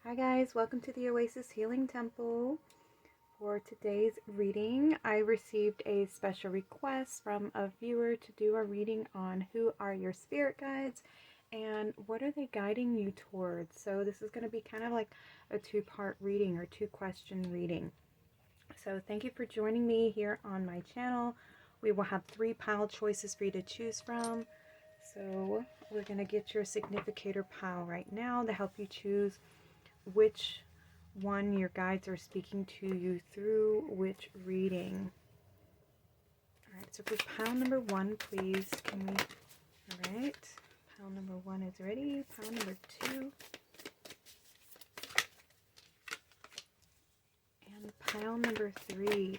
Hi guys, welcome to the Oasis Healing Temple. For today's reading, I received a special request from a viewer to do a reading on who are your spirit guides and what are they guiding you towards. So this is going to be kind of like a two-part reading or two-question reading. So thank you for joining me here on my channel. We will have 3 pile choices for you to choose from. So we're going to get your significator pile right now to help you choose which one your guides are speaking to you through which reading. Alright, so for pile number 1, please, can we... Alright, pile number 1 is ready. Pile number 2. And pile number 3.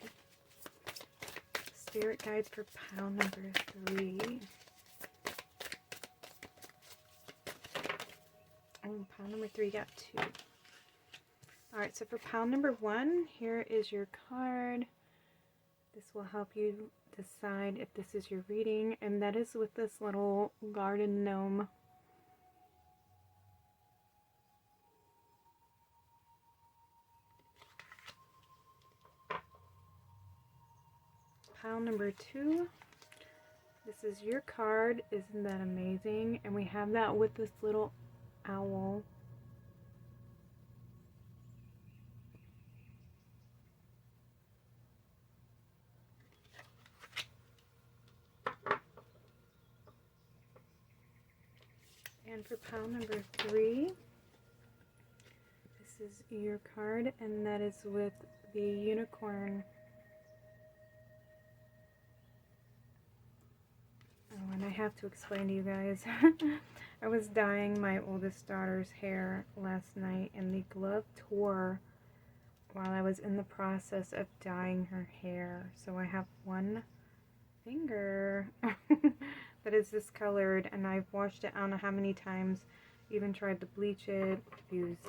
Spirit guides for pile number 3. And pile number 3 got 2. Alright, so for pile number 1, here is your card. This will help you decide if this is your reading, and that is with this little garden gnome. Pile number 2, this is your card. Isn't that amazing? And we have that with this little owl. And for pile number 3, this is your card, and that is with the unicorn. Oh, and I have to explain to you guys. I was dyeing my oldest daughter's hair last night, and the glove tore while I was in the process of dyeing her hair. So I have one finger that is discolored, and I've washed it I don't know how many times, even tried to bleach it, used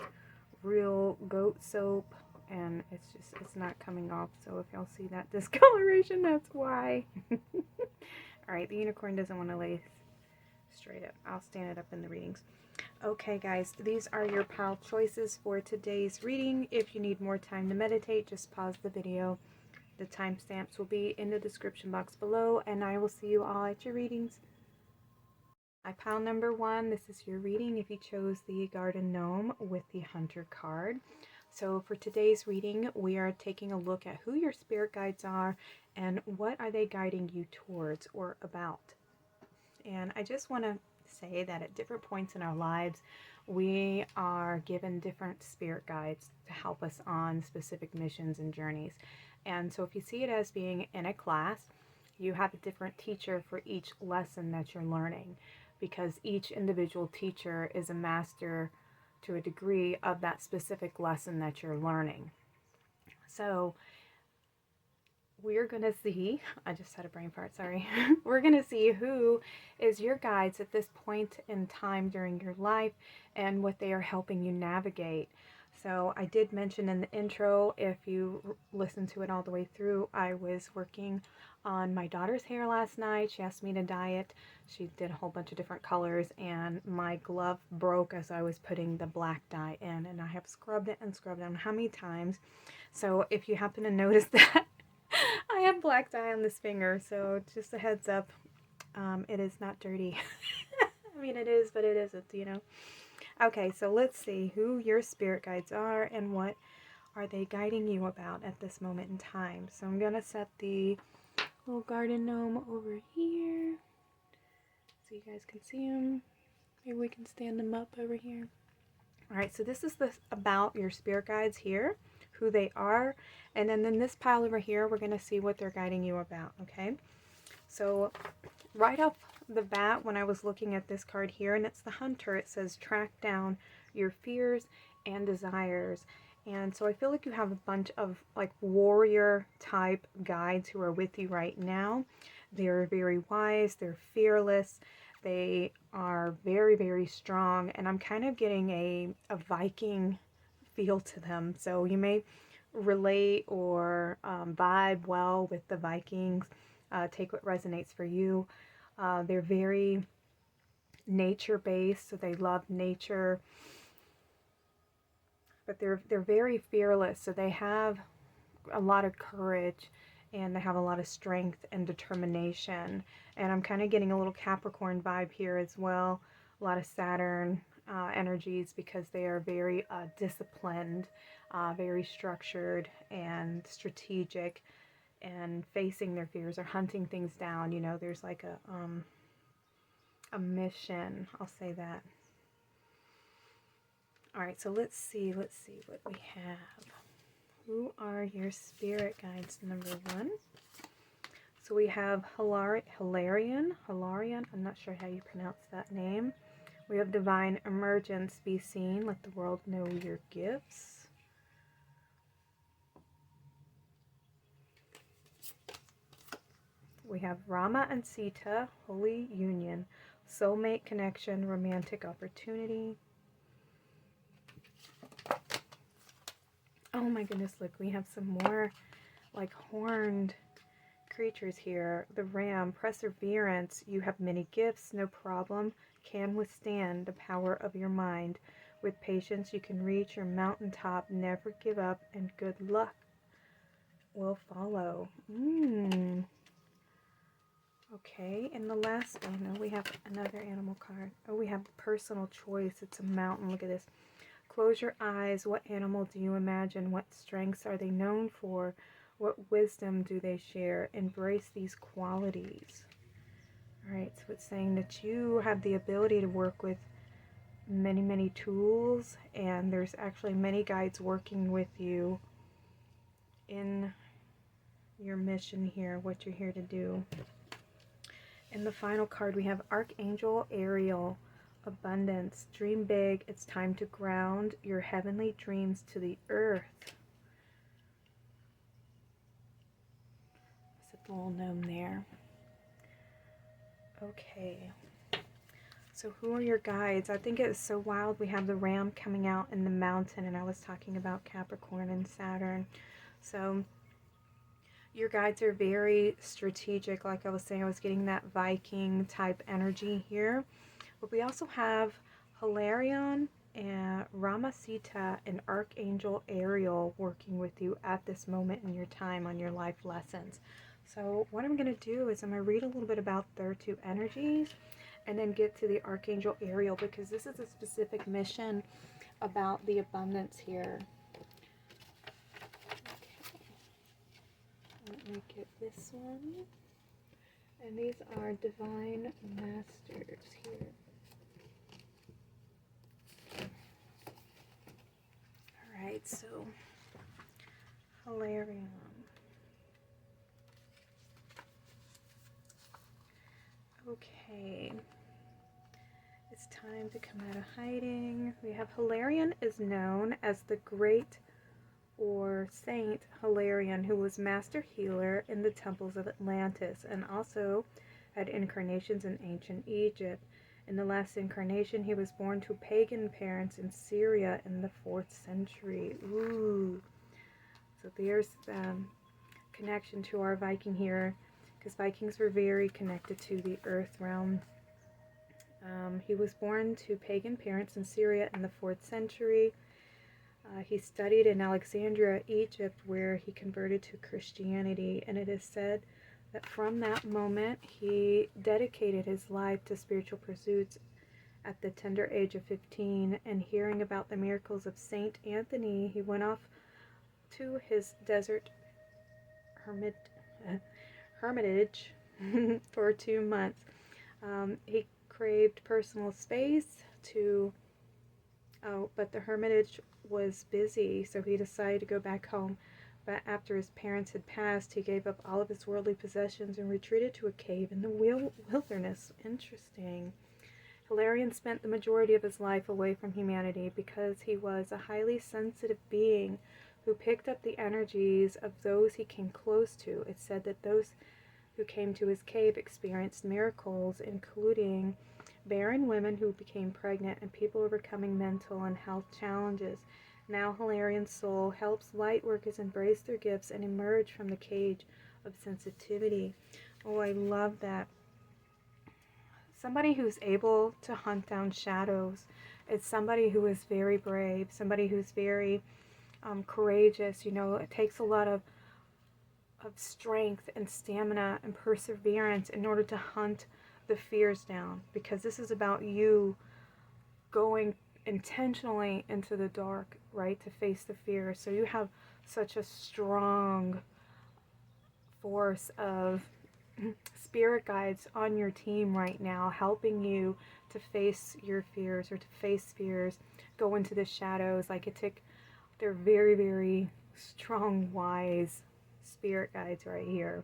real goat soap, and it's not coming off. So if y'all see that discoloration, that's why. Alright, the unicorn doesn't want to lay straight up. I'll stand it up in the readings. Okay guys, these are your pile choices for today's reading. If you need more time to meditate, just pause the video. The timestamps will be in the description box below, and I will see you all at your readings. Pile number 1, this is your reading if you chose the garden gnome with the hunter card. So for today's reading, we are taking a look at who your spirit guides are and what are they guiding you towards or about. And I just want to say that at different points in our lives, we are given different spirit guides to help us on specific missions and journeys. And so if you see it as being in a class, you have a different teacher for each lesson that you're learning, because each individual teacher is a master to a degree of that specific lesson that you're learning. So we're going to see, I just had a brain fart, sorry. We're going to see who is your guides at this point in time during your life and what they are helping you navigate. So I did mention in the intro, if you listen to it all the way through, I was working on my daughter's hair last night. She asked me to dye it. She did a whole bunch of different colors, and my glove broke as I was putting the black dye in, and I have scrubbed it and scrubbed it how many times. So if you happen to notice that, I have black dye on this finger, so just a heads up, it is not dirty. I mean, it is, but it isn't, you know. Okay, so let's see who your spirit guides are and what are they guiding you about at this moment in time. So I'm going to set the little garden gnome over here so you guys can see him. Maybe we can stand him up over here. Alright, so this is about your spirit guides here, who they are, and then in this pile over here, we're going to see what they're guiding you about, okay? So right off the bat, when I was looking at this card here, and it's the hunter, it says track down your fears and desires. And so I feel like you have a bunch of like warrior type guides who are with you right now. They're very wise, they're fearless, they are very, very strong, and I'm kind of getting a Viking feel to them. So you may relate or vibe well with the Vikings. Take what resonates for you. They're very nature-based, so they love nature. but they're very fearless. So they have a lot of courage, and they have a lot of strength and determination. And I'm kind of getting a little Capricorn vibe here as well. A lot of Saturn energies, because they are very disciplined, very structured and strategic, and facing their fears or hunting things down. You know, there's like a mission. I'll say that. All right, so let's see what we have. Who are your spirit guides, number 1? So we have Hilarion, I'm not sure how you pronounce that name. We have Divine Emergence, be seen, let the world know your gifts. We have Rama and Sita, Holy Union, soulmate connection, romantic opportunity. Oh my goodness, look, we have some more like horned creatures here. The Ram, perseverance, you have many gifts, no problem, can withstand the power of your mind. With patience, you can reach your mountaintop, never give up, and good luck will follow. Okay, and the last one, oh, we have another animal card. Oh, we have personal choice. It's a mountain. Look at this. Close your eyes. What animal do you imagine? What strengths are they known for? What wisdom do they share? Embrace these qualities. All right, so it's saying that you have the ability to work with many, many tools, and there's actually many guides working with you in your mission here, what you're here to do. In the final card, we have Archangel Ariel, abundance. Dream big. It's time to ground your heavenly dreams to the earth. There's a little gnome there. Okay. So who are your guides? I think it's so wild. We have the Ram coming out in the mountain, and I was talking about Capricorn and Saturn. So your guides are very strategic. Like I was saying, I was getting that Viking type energy here. But we also have Hilarion and Ramasita and Archangel Ariel working with you at this moment in your time on your life lessons. So what I'm going to do is I'm going to read a little bit about their 2 energies and then get to the Archangel Ariel, because this is a specific mission about the abundance here. Let me get this one. And these are Divine Masters here. Alright, so Hilarion. Okay. It's time to come out of hiding. We have Hilarion is known as the Great or Saint Hilarion, who was master healer in the temples of Atlantis and also had incarnations in ancient Egypt. In the last incarnation, he was born to pagan parents in Syria in the 4th century. Ooh. So there's connection to our Viking here, because Vikings were very connected to the earth realm. He was born to pagan parents in Syria in the 4th century. He studied in Alexandria, Egypt, where he converted to Christianity, and it is said that from that moment he dedicated his life to spiritual pursuits at the tender age of 15, and hearing about the miracles of Saint Anthony, he went off to his desert hermitage for 2 months. He craved personal space but the hermitage was busy, so he decided to go back home. But after his parents had passed, he gave up all of his worldly possessions and retreated to a cave in the wilderness. Interesting. Hilarion spent the majority of his life away from humanity because he was a highly sensitive being who picked up the energies of those he came close to. It's said that those who came to his cave experienced miracles, including barren women who became pregnant and people overcoming mental and health challenges. Now Hilarion's soul helps light workers embrace their gifts and emerge from the cage of sensitivity. Oh, I love that. Somebody who's able to hunt down shadows It's somebody who is very brave, somebody who's very courageous. You know, it takes a lot of strength and stamina and perseverance in order to hunt the fears down, because this is about you going intentionally into the dark, right, to face the fear. So you have such a strong force of spirit guides on your team right now, helping you to face your fears or to face fears, go into the shadows. Like they're very, very strong, wise spirit guides right here.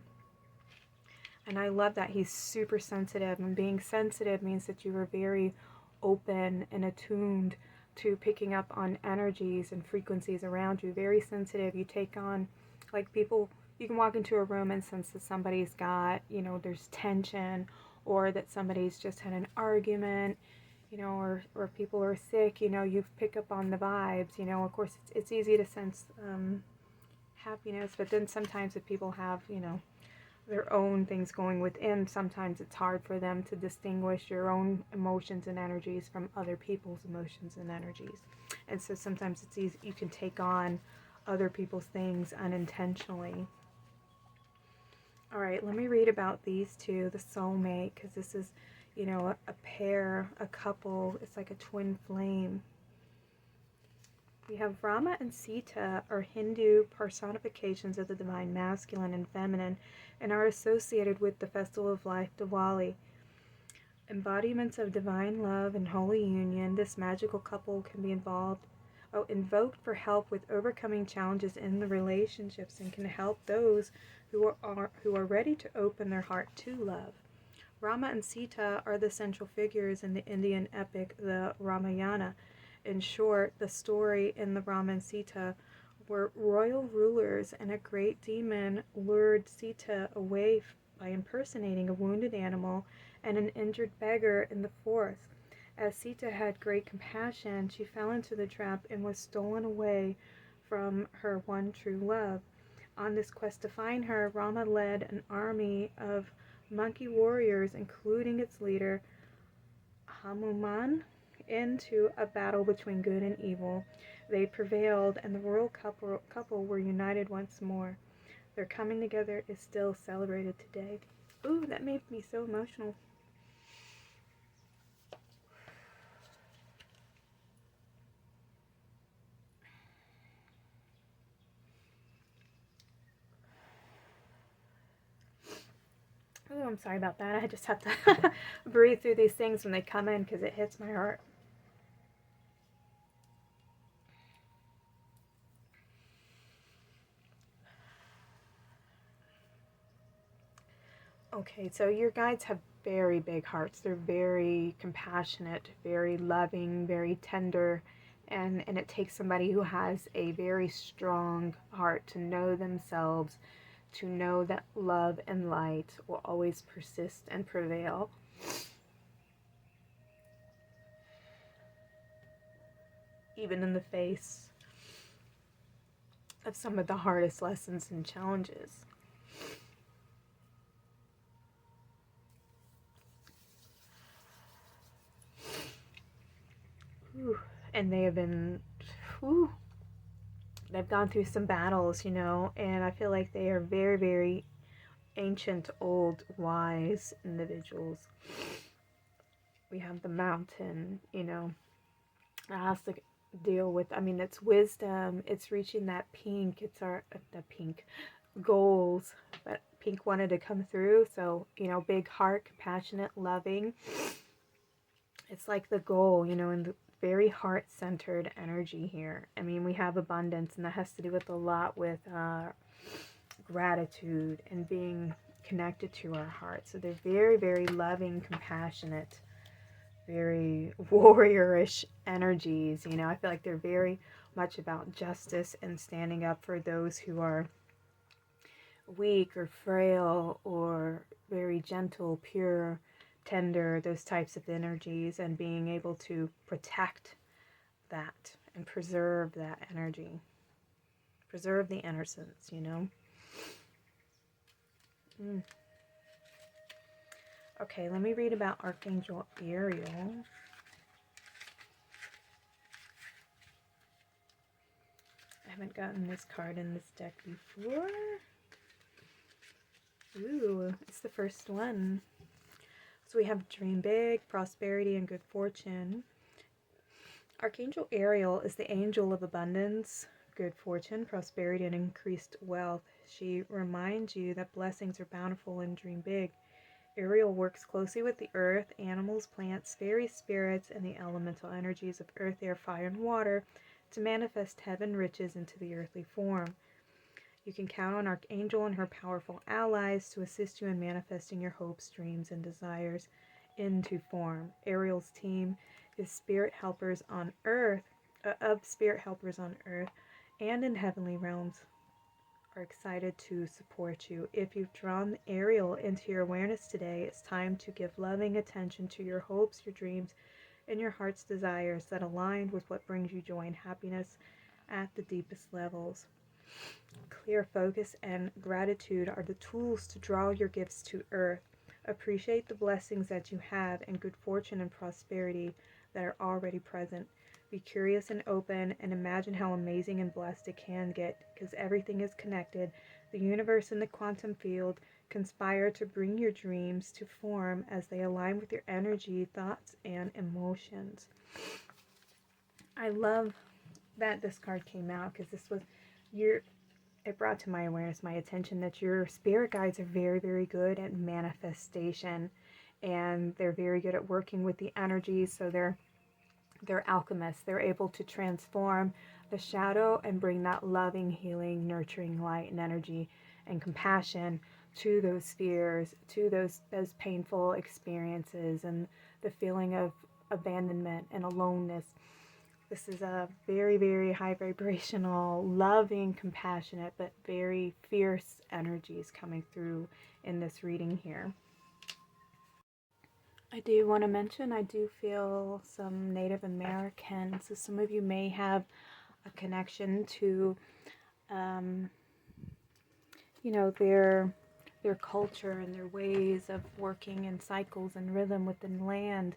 And I love that he's super sensitive, and being sensitive means that you are very open and attuned to picking up on energies and frequencies around you. Very sensitive. You take on, like, people, you can walk into a room and sense that somebody's got, you know, there's tension, or that somebody's just had an argument, you know, or people are sick. You know, you pick up on the vibes. You know, of course it's easy to sense happiness, but then sometimes if people have, you know, their own things going within, sometimes it's hard for them to distinguish your own emotions and energies from other people's emotions and energies. And so sometimes it's easy, you can take on other people's things unintentionally. All right, let me read about these two, the soulmate, because this is, you know, a pair, a couple. It's like a twin flame. We have Rama and Sita are Hindu personifications of the divine masculine and feminine, and are associated with the festival of life, Diwali. Embodiments of divine love and holy union, this magical couple can be invoked for help with overcoming challenges in the relationships, and can help those who are ready to open their heart to love. Rama and Sita are the central figures in the Indian epic, the Ramayana. In short, the story in the Rama and Sita were royal rulers, and a great demon lured Sita away by impersonating a wounded animal and an injured beggar in the forest. As Sita had great compassion, she fell into the trap and was stolen away from her one true love. On this quest to find her, Rama led an army of monkey warriors, including its leader, Hanuman, into a battle between good and evil. They prevailed, and the royal couple were united once more. Their coming together is still celebrated today. Ooh, that made me so emotional. Oh, I'm sorry about that. I just have to breathe through these things when they come in, because it hits my heart. Okay, so your guides have very big hearts. They're very compassionate, very loving, very tender, and it takes somebody who has a very strong heart to know themselves, to know that love and light will always persist and prevail. Even in the face of some of the hardest lessons and challenges. And they have been, they've gone through some battles, you know, and I feel like they are very, very ancient, old, wise individuals. We have the mountain, you know, that has to deal with, I mean, it's wisdom, it's reaching that pink, it's the pink goals, but pink wanted to come through, so, you know, big heart, compassionate, loving. It's like the goal, you know, and the very heart-centered energy here. I mean, we have abundance, and that has to do with a lot with gratitude and being connected to our heart. So they're very, very loving, compassionate, very warriorish energies. You know, I feel like they're very much about justice and standing up for those who are weak or frail, or very gentle, pure, tender, those types of energies, and being able to protect that and preserve that energy. Preserve the innocence, you know? Okay, let me read about Archangel Ariel. I haven't gotten this card in this deck before. Ooh, it's the first one. So we have dream big, prosperity, and good fortune. Archangel Ariel is the angel of abundance, good fortune, prosperity, and increased wealth. She reminds you that blessings are bountiful and dream big. Ariel works closely with the earth, animals, plants, fairy spirits, and the elemental energies of earth, air, fire, and water to manifest heaven riches into the earthly form. You can count on Archangel and her powerful allies to assist you in manifesting your hopes, dreams, and desires into form. Ariel's team is spirit helpers on earth, and in heavenly realms are excited to support you. If you've drawn Ariel into your awareness today, it's time to give loving attention to your hopes, your dreams, and your heart's desires that align with what brings you joy and happiness at the deepest levels. Clear focus and gratitude are the tools to draw your gifts to earth. Appreciate the blessings that you have and good fortune and prosperity that are already present. Be curious and open and imagine how amazing and blessed it can get, because everything is connected. The universe and the quantum field conspire to bring your dreams to form as they align with your energy, thoughts, and emotions. I love that this card came out, because this was it brought to my awareness, my attention, that your spirit guides are very, very good at manifestation, and they're very good at working with the energies. So they're alchemists. They're able to transform the shadow and bring that loving, healing, nurturing light and energy and compassion to those spheres, to those painful experiences and the feeling of abandonment and aloneness. This is a very, very high vibrational, loving, compassionate, but very fierce energies coming through in this reading here. I do want to mention, I do feel some Native American, so some of you may have a connection to, their culture and their ways of working in cycles and rhythm within land.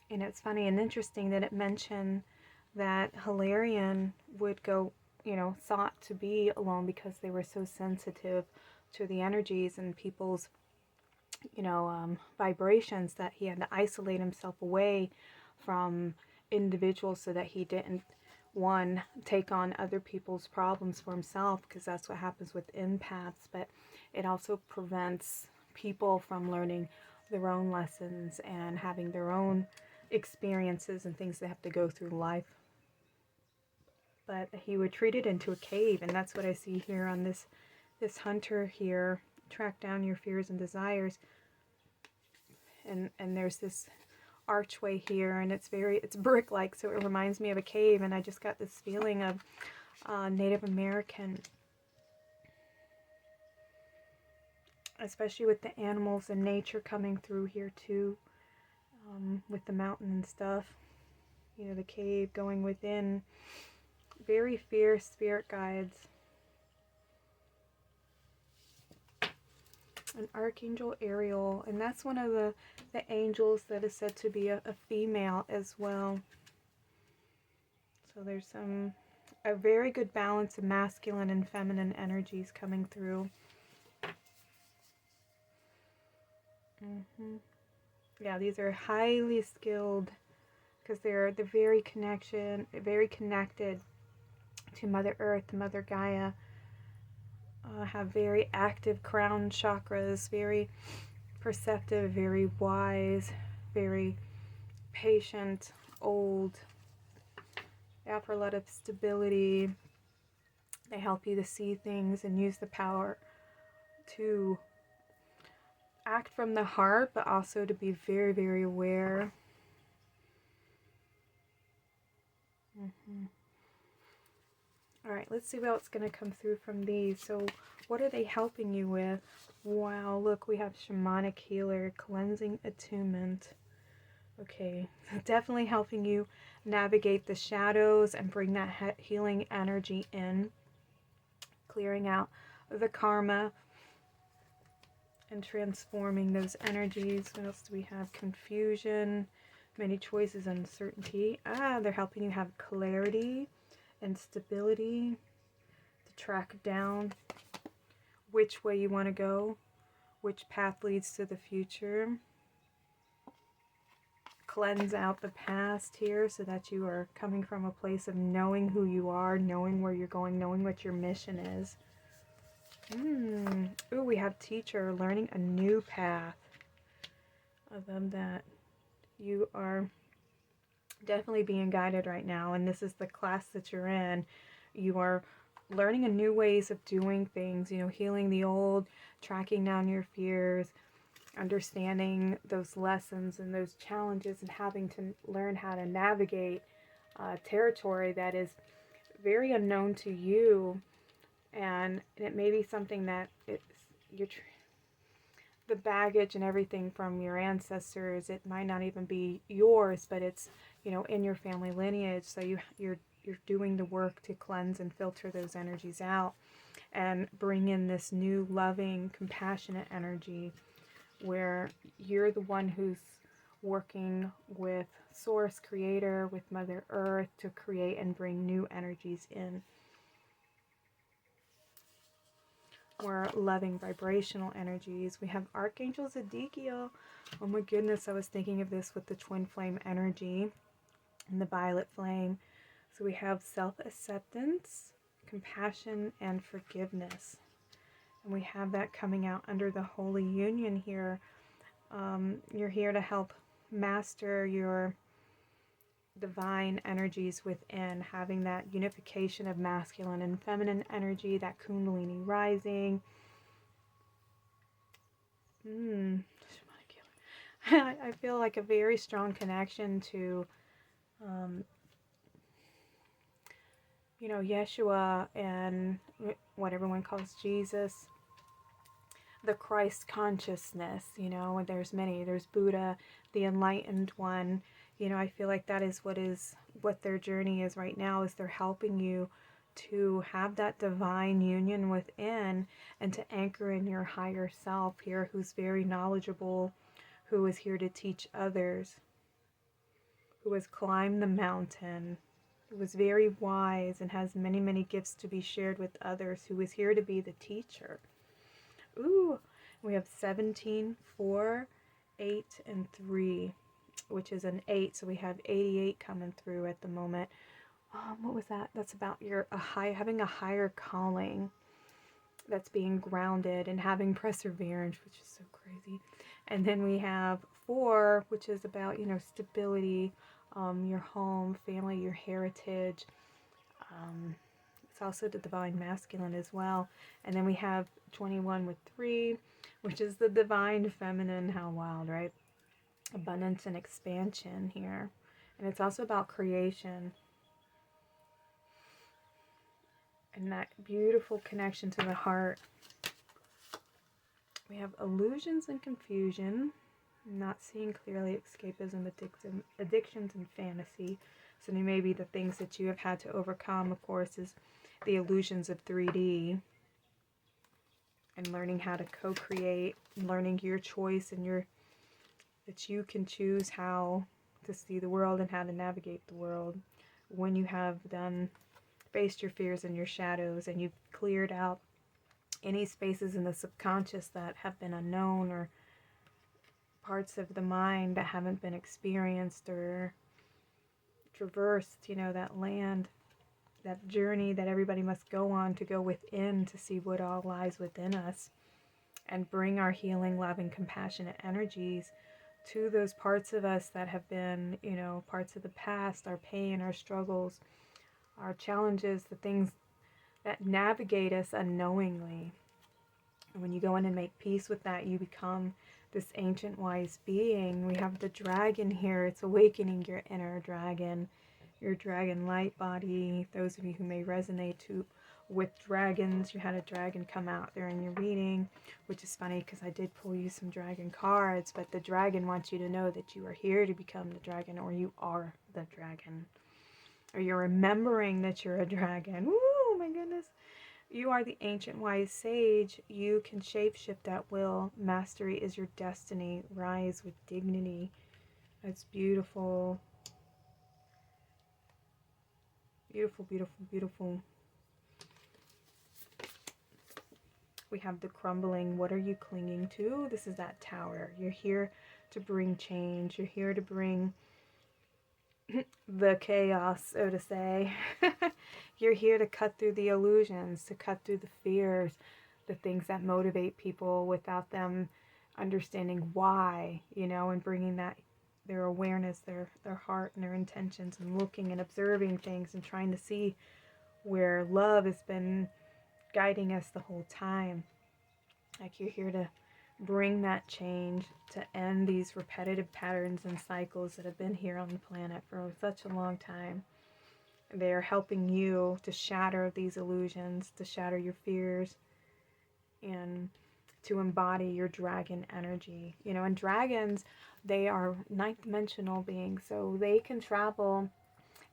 And it's funny and interesting that it mentioned that Hilarion would go, thought to be alone because they were so sensitive to the energies and people's, vibrations, that he had to isolate himself away from individuals so that he didn't, one, take on other people's problems for himself, because that's what happens with empaths, but it also prevents people from learning their own lessons and having their own experiences and things they have to go through life. But he would retreat it into a cave, and that's what I see here on this hunter here. Track down your fears and desires, and there's this archway here, and it's brick like, so it reminds me of a cave, and I just got this feeling of Native American, especially with the animals and nature coming through here too, with the mountain and stuff, the cave going within. Very fierce spirit guides. An Archangel Ariel, and that's one of the angels that is said to be a female as well. So there's a very good balance of masculine and feminine energies coming through. Yeah, these are highly skilled, because they're very connected to Mother Earth, Mother Gaia. Have very active crown chakras, very perceptive, very wise, very patient, old. They offer a lot of stability. They help you to see things and use the power to act from the heart, but also to be very, very aware. Alright, let's see what's going to come through from these. So, what are they helping you with? Wow, look, we have Shamanic Healer, Cleansing Attunement. Okay, definitely helping you navigate the shadows and bring that healing energy in. Clearing out the karma and transforming those energies. What else do we have? Confusion, many choices, uncertainty. They're helping you have clarity and stability to track down which way you want to go, which path leads to the future. Cleanse out the past here so that you are coming from a place of knowing who you are, knowing where you're going, knowing what your mission is. Ooh, we have teacher, learning a new path. I love that. You are definitely being guided right now, and this is the class that you're in. You are learning a new ways of doing things, you know, healing the old, tracking down your fears, understanding those lessons and those challenges, and having to learn how to navigate territory that is very unknown to you, and it may be something that the baggage and everything from your ancestors, it might not even be yours, but it's, you know, in your family lineage. So you're doing the work to cleanse and filter those energies out and bring in this new loving, compassionate energy where you're the one who's working with Source, Creator, with Mother Earth to create and bring new energies in. More loving vibrational energies. We have Archangel Zedekiel. Oh my goodness, I was thinking of this with the twin flame energy and the violet flame. So we have self-acceptance, compassion, and forgiveness. And we have that coming out under the Holy Union here. You're here to help master your divine energies within, having that unification of masculine and feminine energy, that Kundalini rising. I feel like a very strong connection to, you know, Yeshua and what everyone calls Jesus, the Christ consciousness, you know, and there's many. There's Buddha, the enlightened one. You know, I feel like that is what their journey is right now, is they're helping you to have that divine union within and to anchor in your higher self here, who's very knowledgeable, who is here to teach others, who has climbed the mountain, who is very wise and has many, many gifts to be shared with others, who is here to be the teacher. Ooh, we have 17, 4, 8, and 3, which is an 8. So we have 88 coming through at the moment. What was that? That's about having a higher calling that's being grounded and having perseverance, which is so crazy. And then we have 4, which is about, you know, stability, your home, family, your heritage. It's also the divine masculine as well. And then we have 21 with 3, which is the divine feminine. How wild, right? Abundance and expansion here. And it's also about creation. And that beautiful connection to the heart. We have illusions and confusion, not seeing clearly, escapism, addictions, and fantasy. So maybe the things that you have had to overcome, of course, is the illusions of 3D. And learning how to co-create, learning your choice and that you can choose how to see the world and how to navigate the world. When you have faced your fears and your shadows, and you've cleared out any spaces in the subconscious that have been unknown, or parts of the mind that haven't been experienced or traversed, you know, that land, that journey that everybody must go on to go within to see what all lies within us, and bring our healing, loving, compassionate energies to those parts of us that have been, you know, parts of the past, our pain, our struggles, our challenges, the things that navigate us unknowingly. And when you go in and make peace with that, you become this ancient wise being. We have the dragon here. It's awakening your inner dragon, your dragon light body. Those of you who may resonate with dragons, you had a dragon come out there in your reading, which is funny because I did pull you some dragon cards, but the dragon wants you to know that you are here to become the dragon, or you are the dragon. Or you're remembering that you're a dragon. Woo, my goodness. You are the ancient wise sage. You can shapeshift at will. Mastery is your destiny. Rise with dignity. That's beautiful. Beautiful, beautiful, beautiful. We have the crumbling. What are you clinging to? This is that Tower. You're here to bring change. You're here to bring the chaos, so to say. You're here to cut through the illusions, to cut through the fears, the things that motivate people without them understanding why, you know, and bringing that, their awareness, their heart and their intentions, and looking and observing things and trying to see where love has been guiding us the whole time. Like, you're here to bring that change, to end these repetitive patterns and cycles that have been here on the planet for such a long time. They are helping you to shatter these illusions, to shatter your fears, and to embody your dragon energy. You know, and dragons, they are ninth dimensional beings, so they can travel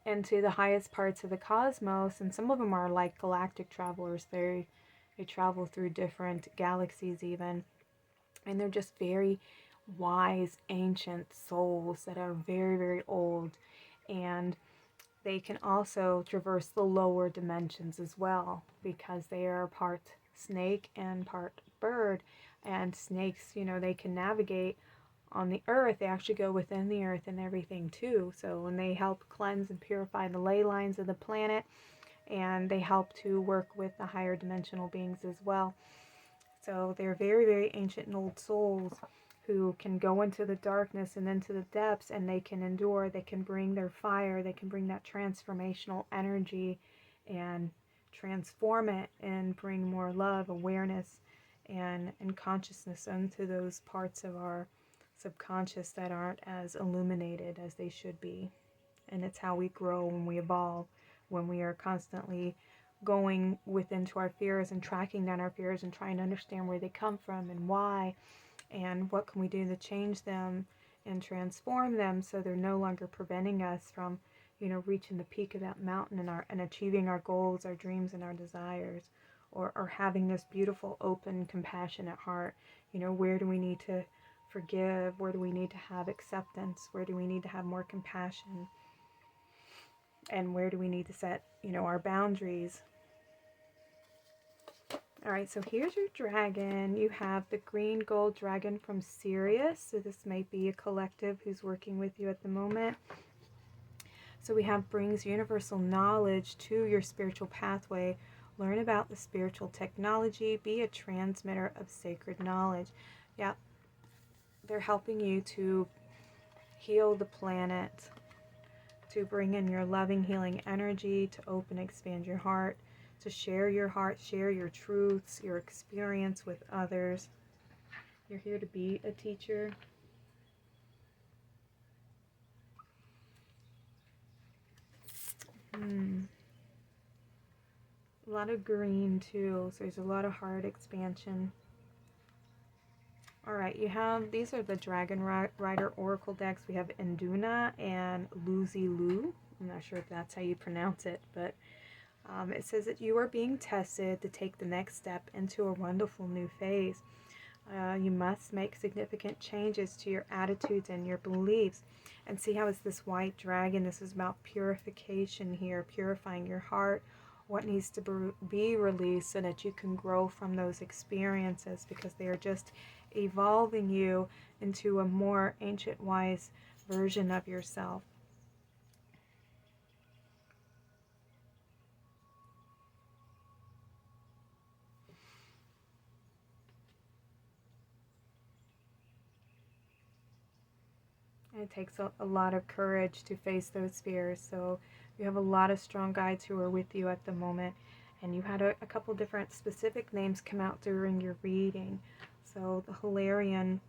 into the highest parts of the cosmos, and some of them are like galactic travelers. They travel through different galaxies even, and they're just very wise ancient souls that are very, very old, and they can also traverse the lower dimensions as well, because they are part snake and part bird. And snakes, you know, they can navigate on the earth. They actually go within the earth and everything too. So when they help cleanse and purify the ley lines of the planet, and they help to work with the higher dimensional beings as well. So they're very, very ancient and old souls who can go into the darkness and into the depths, and they can endure. They can bring their fire. They can bring that transformational energy and transform it and bring more love, awareness, and consciousness into those parts of our subconscious that aren't as illuminated as they should be. And it's how we grow when we evolve, when we are constantly going within to our fears and tracking down our fears and trying to understand where they come from and why, and what can we do to change them and transform them so they're no longer preventing us from, you know, reaching the peak of that mountain and achieving our goals, our dreams, and our desires, or having this beautiful, open, compassionate heart. You know, where do we need to forgive? Where do we need to have acceptance? Where do we need to have more compassion? And where do we need to set, you know, our boundaries? Alright, so here's your dragon. You have the green gold dragon from Sirius. So this might be a collective who's working with you at the moment. So we have brings universal knowledge to your spiritual pathway. Learn about the spiritual technology. Be a transmitter of sacred knowledge. Yeah, they're helping you to heal the planet, to bring in your loving, healing energy, to open, expand your heart, to share your heart, share your truths, your experience with others. You're here to be a teacher. A lot of green too, so there's a lot of heart expansion. Alright, you have, these are the Dragon Rider Oracle decks. We have Enduna and Lucy Lu. I'm not sure if that's how you pronounce it, but it says that you are being tested to take the next step into a wonderful new phase. You must make significant changes to your attitudes and your beliefs. And see how it's this white dragon. This is about purification here, purifying your heart, what needs to be released so that you can grow from those experiences, because they are just evolving you into a more ancient, wise version of yourself. And it takes a lot of courage to face those fears. So you have a lot of strong guides who are with you at the moment. And you had a couple different specific names come out during your reading. So the Hilarion,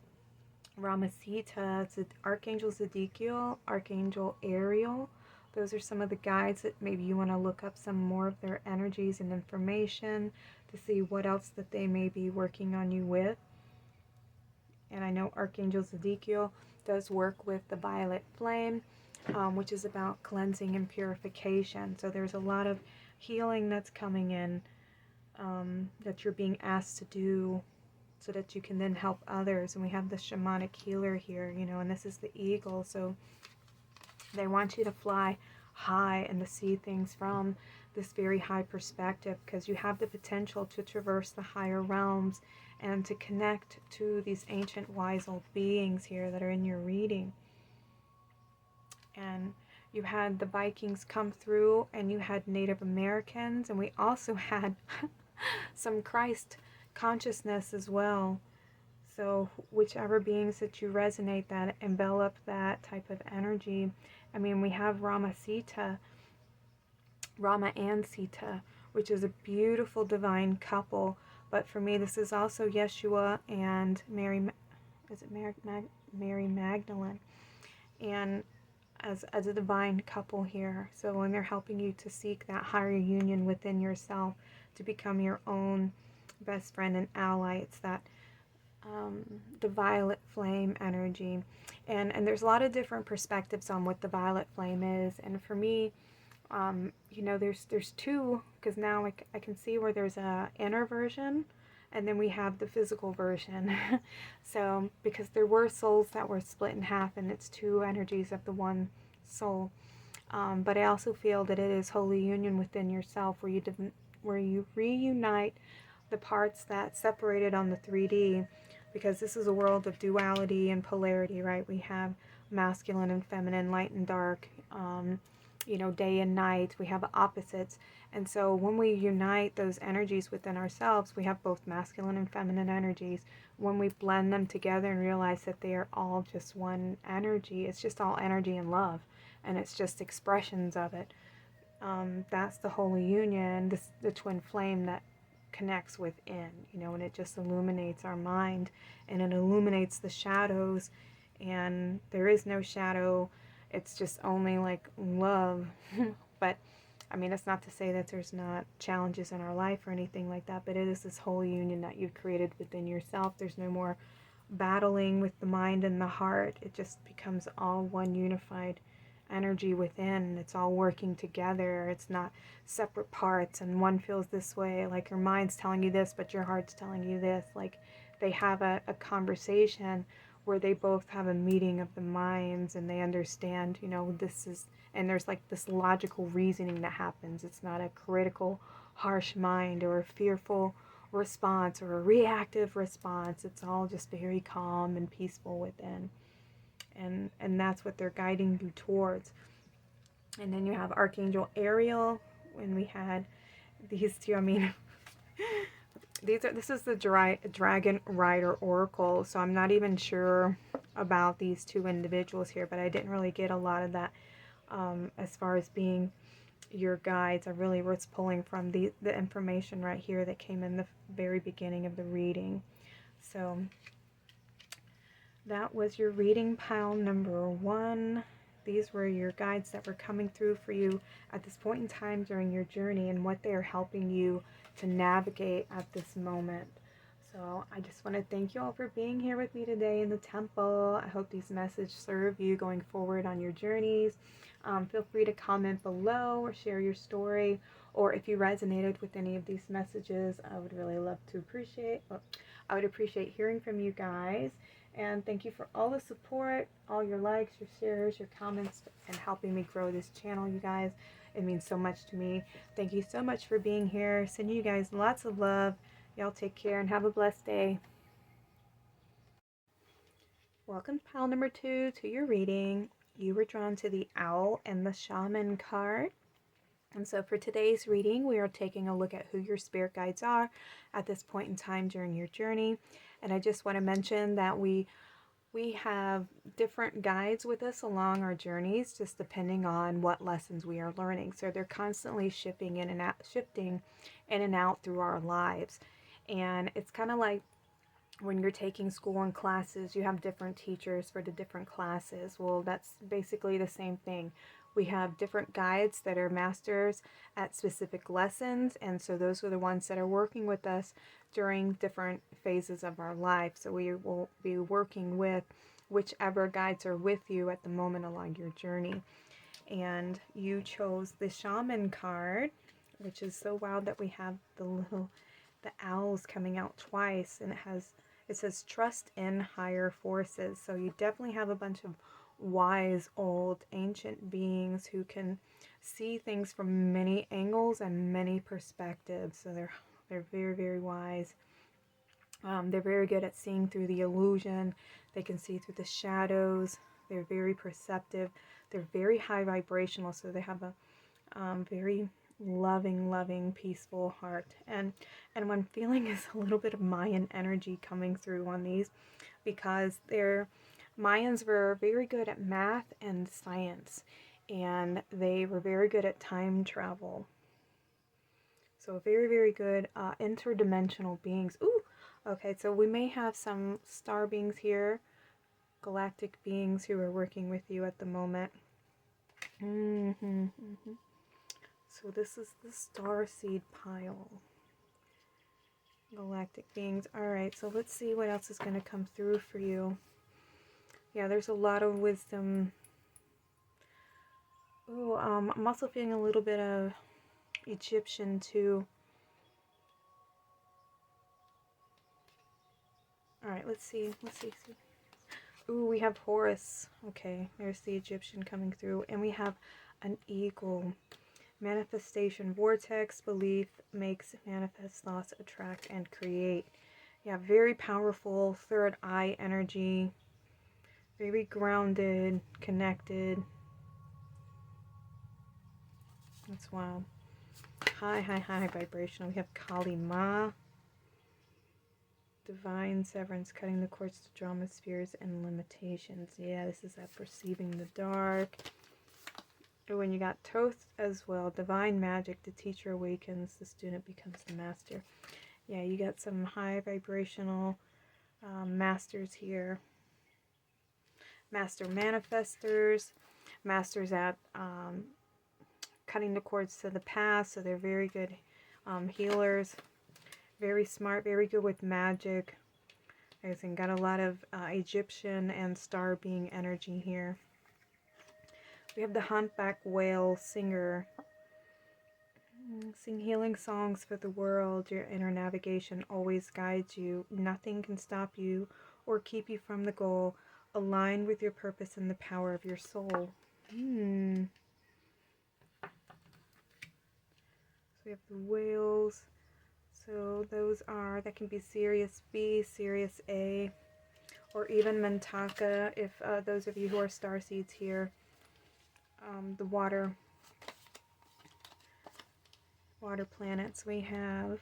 Ramacita, Archangel Zedekiel, Archangel Ariel. Those are some of the guides that maybe you want to look up some more of their energies and information to see what else that they may be working on you with. And I know Archangel Zedekiel does work with the violet flame, which is about cleansing and purification. So there's a lot of healing that's coming in, that you're being asked to do so that you can then help others. And we have the shamanic healer here, you know, and this is the eagle. So they want you to fly high and to see things from this very high perspective, because you have the potential to traverse the higher realms and to connect to these ancient wise old beings here that are in your reading. And you had the Vikings come through, and you had Native Americans, and we also had some Christ consciousness as well. So whichever beings that you resonate that envelop that type of energy. I mean, we have Rama and Sita, which is a beautiful divine couple. But for me, this is also Yeshua and Mary Magdalene, and as a divine couple here. So when they're helping you to seek that higher union within yourself, to become your own best friend and ally, it's that the violet flame energy. And there's a lot of different perspectives on what the violet flame is. And for me, you know, there's two, because now I can see where there's a inner version, and then we have the physical version. So because there were souls that were split in half, and it's two energies of the one soul. But I also feel that it is holy union within yourself, where you reunite the parts that separated on the 3D, because this is a world of duality and polarity, right? We have masculine and feminine, light and dark, you know, day and night. We have opposites. And so when we unite those energies within ourselves, we have both masculine and feminine energies. When we blend them together and realize that they are all just one energy, it's just all energy and love, and it's just expressions of it. That's the holy union, the twin flame that connects within, you know, and it just illuminates our mind, and it illuminates the shadows, and there is no shadow. It's just only like love. But I mean, it's not to say that there's not challenges in our life or anything like that, but it is this whole union that you've created within yourself. There's no more battling with the mind and the heart. It just becomes all one unified energy within. It's all working together. It's not separate parts, and one feels this way, like your mind's telling you this, but your heart's telling you this. Like they have a conversation where they both have a meeting of the minds, and they understand, you know, this is, and there's like this logical reasoning that happens. It's not a critical, harsh mind, or a fearful response, or a reactive response. It's all just very calm and peaceful within. And that's what they're guiding you towards. And then you have Archangel Ariel, when we had these two. I mean, this is the Dragon Rider Oracle, so I'm not even sure about these two individuals here, but I didn't really get a lot of that as far as being your guides. I really was pulling from the information right here that came in the very beginning of the reading. So that was your reading pile number 1. These were your guides that were coming through for you at this point in time during your journey, and what they are helping you to navigate at this moment. So I just want to thank you all for being here with me today in the temple. I hope these messages serve you going forward on your journeys. Feel free to comment below or share your story, or if you resonated with any of these messages, I would really love to I would appreciate hearing from you guys. And thank you for all the support, all your likes, your shares, your comments, and helping me grow this channel, you guys. It means so much to me. Thank you so much for being here. Sending you guys lots of love. Y'all take care and have a blessed day. Welcome to pile number 2 to your reading. You were drawn to the Owl and the Shaman card. And so for today's reading, we are taking a look at who your spirit guides are at this point in time during your journey. And I just want to mention that we have different guides with us along our journeys, just depending on what lessons we are learning. So they're constantly shifting in and out through our lives. And it's kind of like when you're taking school and classes, you have different teachers for the different classes. Well, that's basically the same thing. We have different guides that are masters at specific lessons, and so those are the ones that are working with us during different phases of our life. So we will be working with whichever guides are with you at the moment along your journey. And you chose the Shaman card, which is so wild that we have the owls coming out twice, and it says trust in higher forces. So you definitely have a bunch of wise, old, ancient beings who can see things from many angles and many perspectives. So they're very, very wise. They're very good at seeing through the illusion. They can see through the shadows. They're very perceptive. They're very high vibrational, so they have a very loving, peaceful heart. And what I'm feeling is a little bit of Mayan energy coming through on these, because Mayans were very good at math and science, and they were very good at time travel. So very, very good interdimensional beings. Ooh, okay, so we may have some star beings here, galactic beings who are working with you at the moment. So this is the Starseed pile. Galactic beings. Alright, so let's see what else is going to come through for you. Yeah, there's a lot of wisdom. Ooh, I'm also feeling a little bit of Egyptian too. Alright, let's see. Ooh, we have Horus. Okay, there's the Egyptian coming through. And we have an eagle. Manifestation vortex, belief makes manifest, thoughts attract and create. Yeah, very powerful third eye energy. Very grounded, connected. That's wild. High vibrational. We have Kali Ma. Divine severance, cutting the cords to drama spheres and limitations. Yeah, this is that perceiving the dark. And when you got Thoth as well, divine magic, the teacher awakens, the student becomes the master. Yeah, you got some high vibrational masters here. Master manifestors, masters at cutting the cords to the past, so they're very good healers. Very smart, very good with magic. I think got a lot of Egyptian and star being energy here. We have the humpback whale singer. Sing healing songs for the world. Your inner navigation always guides you. Nothing can stop you or keep you from the goal. Align with your purpose and the power of your soul. So we have the whales. So that can be Sirius B, Sirius A, or even Mintaka, if those of you who are starseeds here. The water planets. We have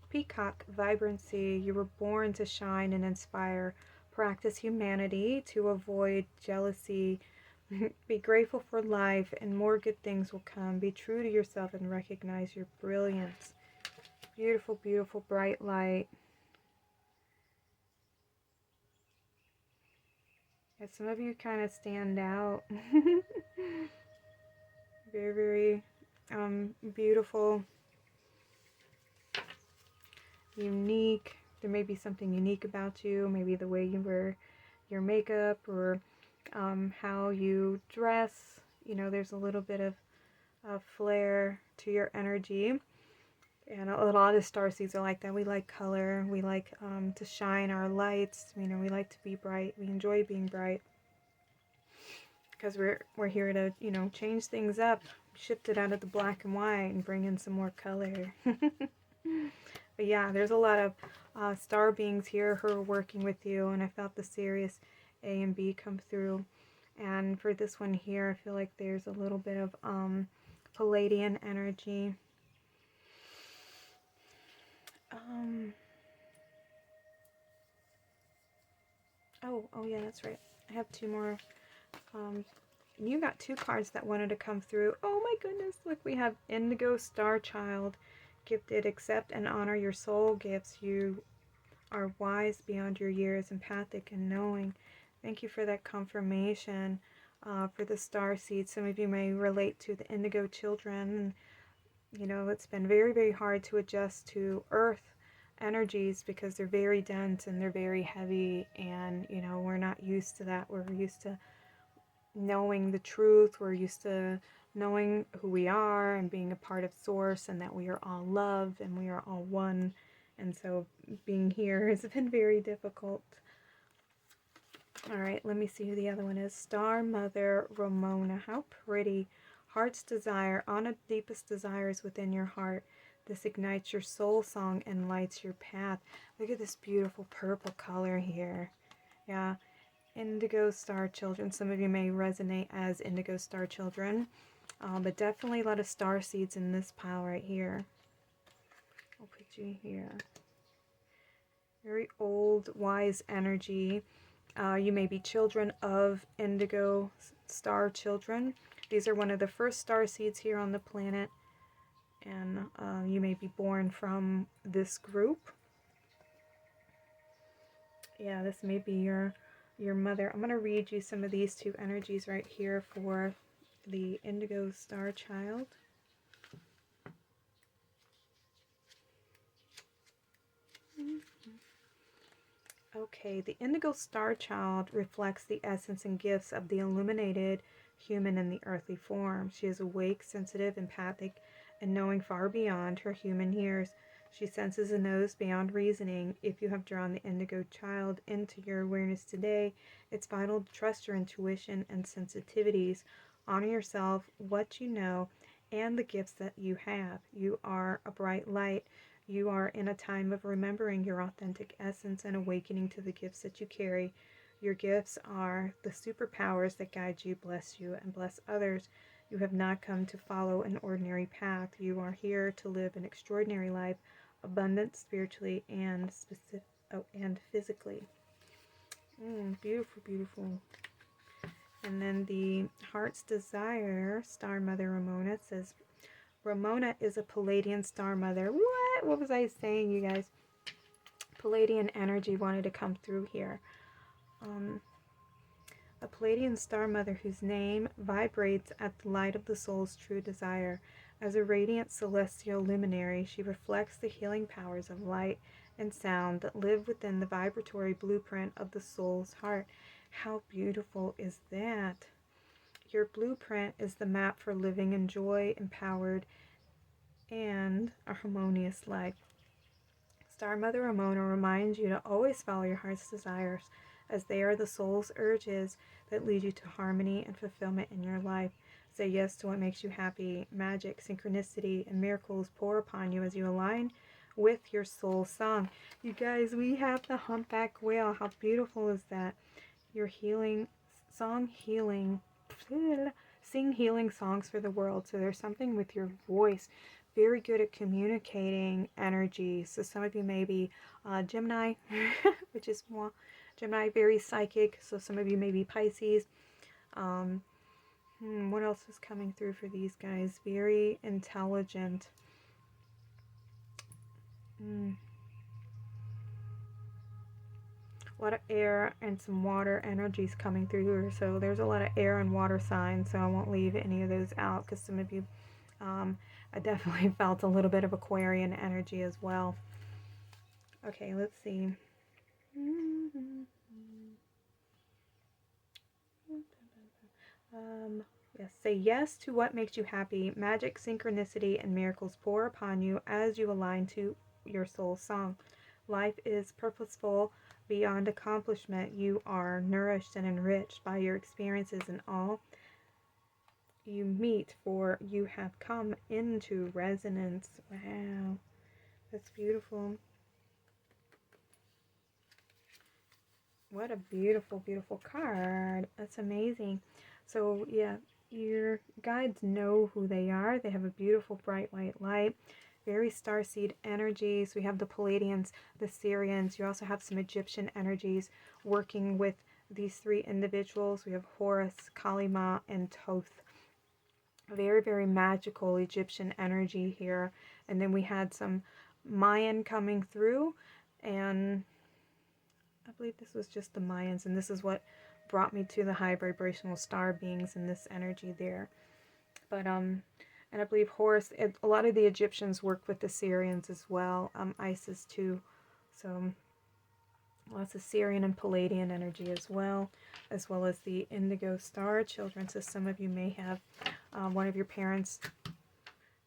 Peacock, vibrancy. You were born to shine and inspire. Practice humanity to avoid jealousy. Be grateful for life and more good things will come. Be true to yourself and recognize your brilliance. Beautiful, beautiful, bright light. Yeah, some of you kind of stand out. Very, very beautiful. Unique. There may be something unique about you. Maybe the way you wear your makeup or how you dress. You know, there's a little bit of flair to your energy. And a lot of starseeds are like that. We like color. We like to shine our lights. You know, we like to be bright. We enjoy being bright. Because we're here to, you know, change things up. Shift it out of the black and white and bring in some more color. But yeah, there's a lot of star beings here who are working with you. And I felt the Sirius A and B come through. And for this one here, I feel like there's a little bit of Palladian energy. Oh yeah, that's right. I have two more. You got two cards that wanted to come through. Oh my goodness, look, we have Indigo Star Child. Gifted, accept and honor your soul gifts. You are wise beyond your years, empathic and knowing. Thank you for that confirmation for the Starseed. Some of you may relate to the Indigo children. You know, it's been very, very hard to adjust to Earth energies because they're very dense and they're very heavy, and you know, we're not used to that. We're used to knowing the truth. We're used to knowing who we are and being a part of Source, and that we are all love and we are all one. And so being here has been very difficult. All right, let me see who the other one is. Star Mother Ramona. How pretty. Heart's desire. Honor the deepest desires within your heart. This ignites your soul song and lights your path. Look at this beautiful purple color here. Yeah, indigo star children. Some of you may resonate as indigo star children, but definitely a lot of star seeds in this pile right here. I'll put you here. Very old, wise energy. You may be children of indigo star children. These are one of the first star seeds here on the planet, and you may be born from this group. Yeah, this may be your mother. I'm going to read you some of these two energies right here for the indigo star child. Okay, the indigo star child reflects the essence and gifts of the illuminated human in the earthly form. She is awake, sensitive, empathic, and knowing far beyond her human years. She senses and knows beyond reasoning. If you have drawn the indigo child into your awareness today, it's vital to trust your intuition and sensitivities. Honor yourself, what you know, and the gifts that you have. You are a bright light. You are in a time of remembering your authentic essence and awakening to the gifts that you carry. Your gifts are the superpowers that guide you, bless you, and bless others. You have not come to follow an ordinary path. You are here to live an extraordinary life, abundant spiritually and physically. Beautiful, beautiful. And then the Heart's Desire, Star Mother Ramona, says, Ramona is a Palladian star mother. What was I saying, you guys? Palladian energy wanted to come through here. A Palladian star mother whose name vibrates at the light of the soul's true desire. As a radiant celestial luminary, she reflects the healing powers of light and sound that live within the vibratory blueprint of the soul's heart. How beautiful is that? Your blueprint is the map for living in joy, empowered, and a harmonious life. Star Mother Ramona reminds you to always follow your heart's desires, as they are the soul's urges that lead you to harmony and fulfillment in your life. Say yes to what makes you happy. Magic, synchronicity, and miracles pour upon you as you align with your soul song. You guys, we have the humpback whale. How beautiful is that? Your healing song, sing healing songs for the world. So there's something with your voice. Very good at communicating energy. So some of you may be Gemini, which is more Gemini, very psychic. So some of you may be Pisces. What else is coming through for these guys? Very intelligent. A lot of air and some water energies coming through here. So there's a lot of air and water signs. So I won't leave any of those out because some of you, I definitely felt a little bit of Aquarian energy as well. Okay, let's see. Yes, say yes to what makes you happy. Magic, synchronicity, and miracles pour upon you as you align to your soul song. Life is purposeful beyond accomplishment. You are nourished and enriched by your experiences and all you meet, for you have come into resonance. Wow, that's beautiful. What a beautiful, beautiful card. That's amazing. So, yeah, your guides know who they are. They have a beautiful, bright white light. Very starseed energies. We have the Palladians, the Syrians. You also have some Egyptian energies working with these three individuals. We have Horus, Kalima, and Thoth. Very, very magical Egyptian energy here. And then we had some Mayan coming through, and I believe this was just the Mayans, and this is what brought me to the high vibrational star beings and this energy there. But and I believe Horus, a lot of the Egyptians worked with the Syrians as well, Isis too. So lots of Syrian and Palladian energy as well as the indigo star children. So some of you may have one of your parents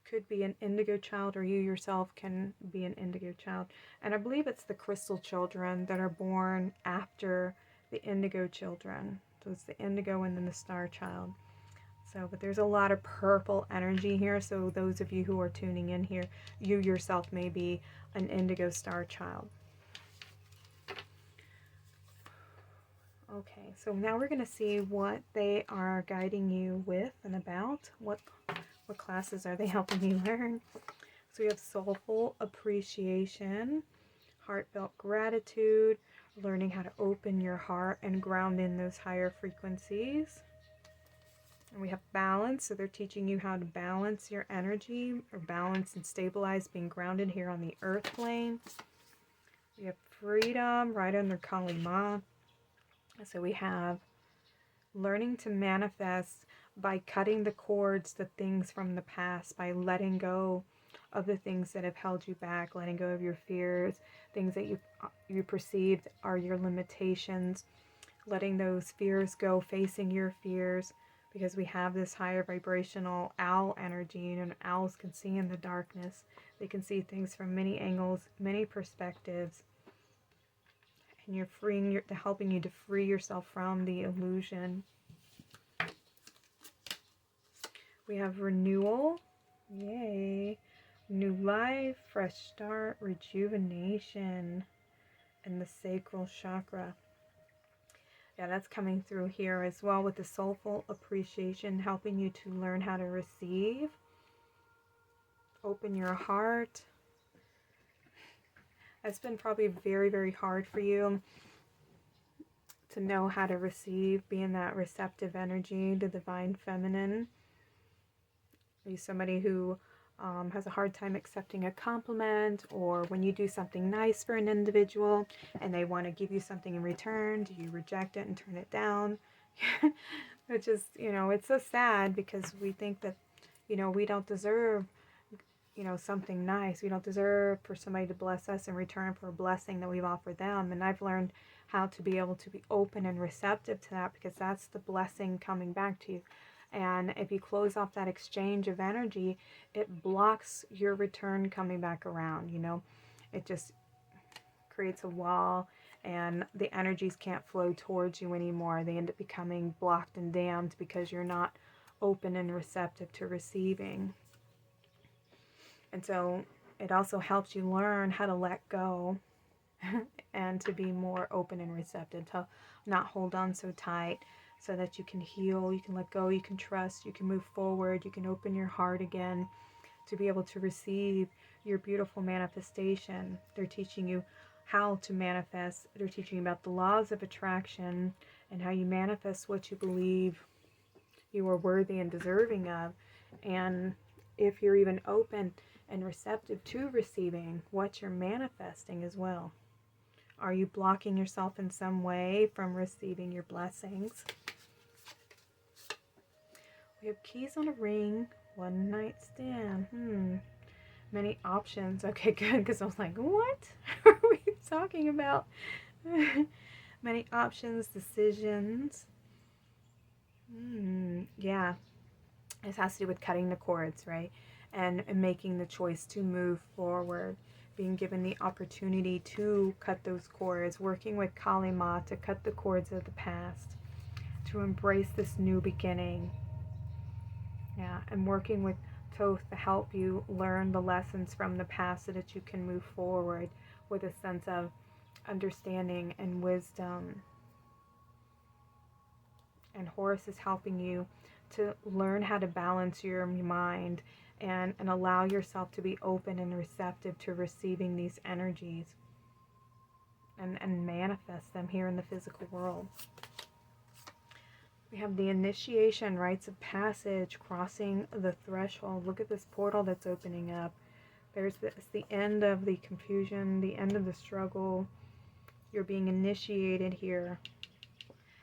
could be an indigo child, or you yourself can be an indigo child. And I believe it's the crystal children that are born after the indigo children. So it's the indigo and then the star child. So, but there's a lot of purple energy here. So those of you who are tuning in here, you yourself may be an indigo star child. Okay, so now we're going to see what they are guiding you with and about. What classes are they helping you learn? So we have soulful appreciation, heartfelt gratitude, learning how to open your heart and ground in those higher frequencies. And we have balance, so they're teaching you how to balance your energy, or balance and stabilize, being grounded here on the earth plane. We have freedom, right under Kali Ma. So we have learning to manifest by cutting the cords, the things from the past, by letting go of the things that have held you back, letting go of your fears, things that you perceived are your limitations, letting those fears go, facing your fears, because we have this higher vibrational owl energy, and owls can see in the darkness. They can see things from many angles, many perspectives. And you're helping you to free yourself from the illusion. We have renewal. Yay. New life, fresh start, rejuvenation, and the sacral chakra. Yeah, that's coming through here as well with the soulful appreciation, helping you to learn how to receive. Open your heart. It's been probably very, very hard for you to know how to receive, be in that receptive energy, the divine feminine. Are you somebody who has a hard time accepting a compliment, or when you do something nice for an individual and they want to give you something in return, do you reject it and turn it down? Which is, it's so sad, because we think that, we don't deserve, something nice. We don't deserve for somebody to bless us in return for a blessing that we've offered them. And I've learned how to be able to be open and receptive to that, because that's the blessing coming back to you. And if you close off that exchange of energy, it blocks your return coming back around, It just creates a wall, and the energies can't flow towards you anymore. They end up becoming blocked and dammed because you're not open and receptive to receiving. And so it also helps you learn how to let go and to be more open and receptive, to not hold on so tight, so that you can heal, you can let go, you can trust, you can move forward, you can open your heart again to be able to receive your beautiful manifestation. They're teaching you how to manifest. They're teaching you about the laws of attraction and how you manifest what you believe you are worthy and deserving of. And if you're even open and receptive to receiving what you're manifesting as well. Are you blocking yourself in some way from receiving your blessings? We have keys on a ring, one night stand. Many options. Okay, good, because I was like, what are we talking about? Many options, decisions. Yeah, this has to do with cutting the cords, right? And making the choice to move forward. Being given the opportunity to cut those cords, working with Kali Ma to cut the cords of the past, to embrace this new beginning. Yeah, and working with Thoth to help you learn the lessons from the past so that you can move forward with a sense of understanding and wisdom. And Horus is helping you to learn how to balance your mind and allow yourself to be open and receptive to receiving these energies and manifest them here in the physical world. We have the initiation, rites of passage, crossing the threshold. Look at this portal that's opening up. It's the end of the confusion, the end of the struggle. You're being initiated here.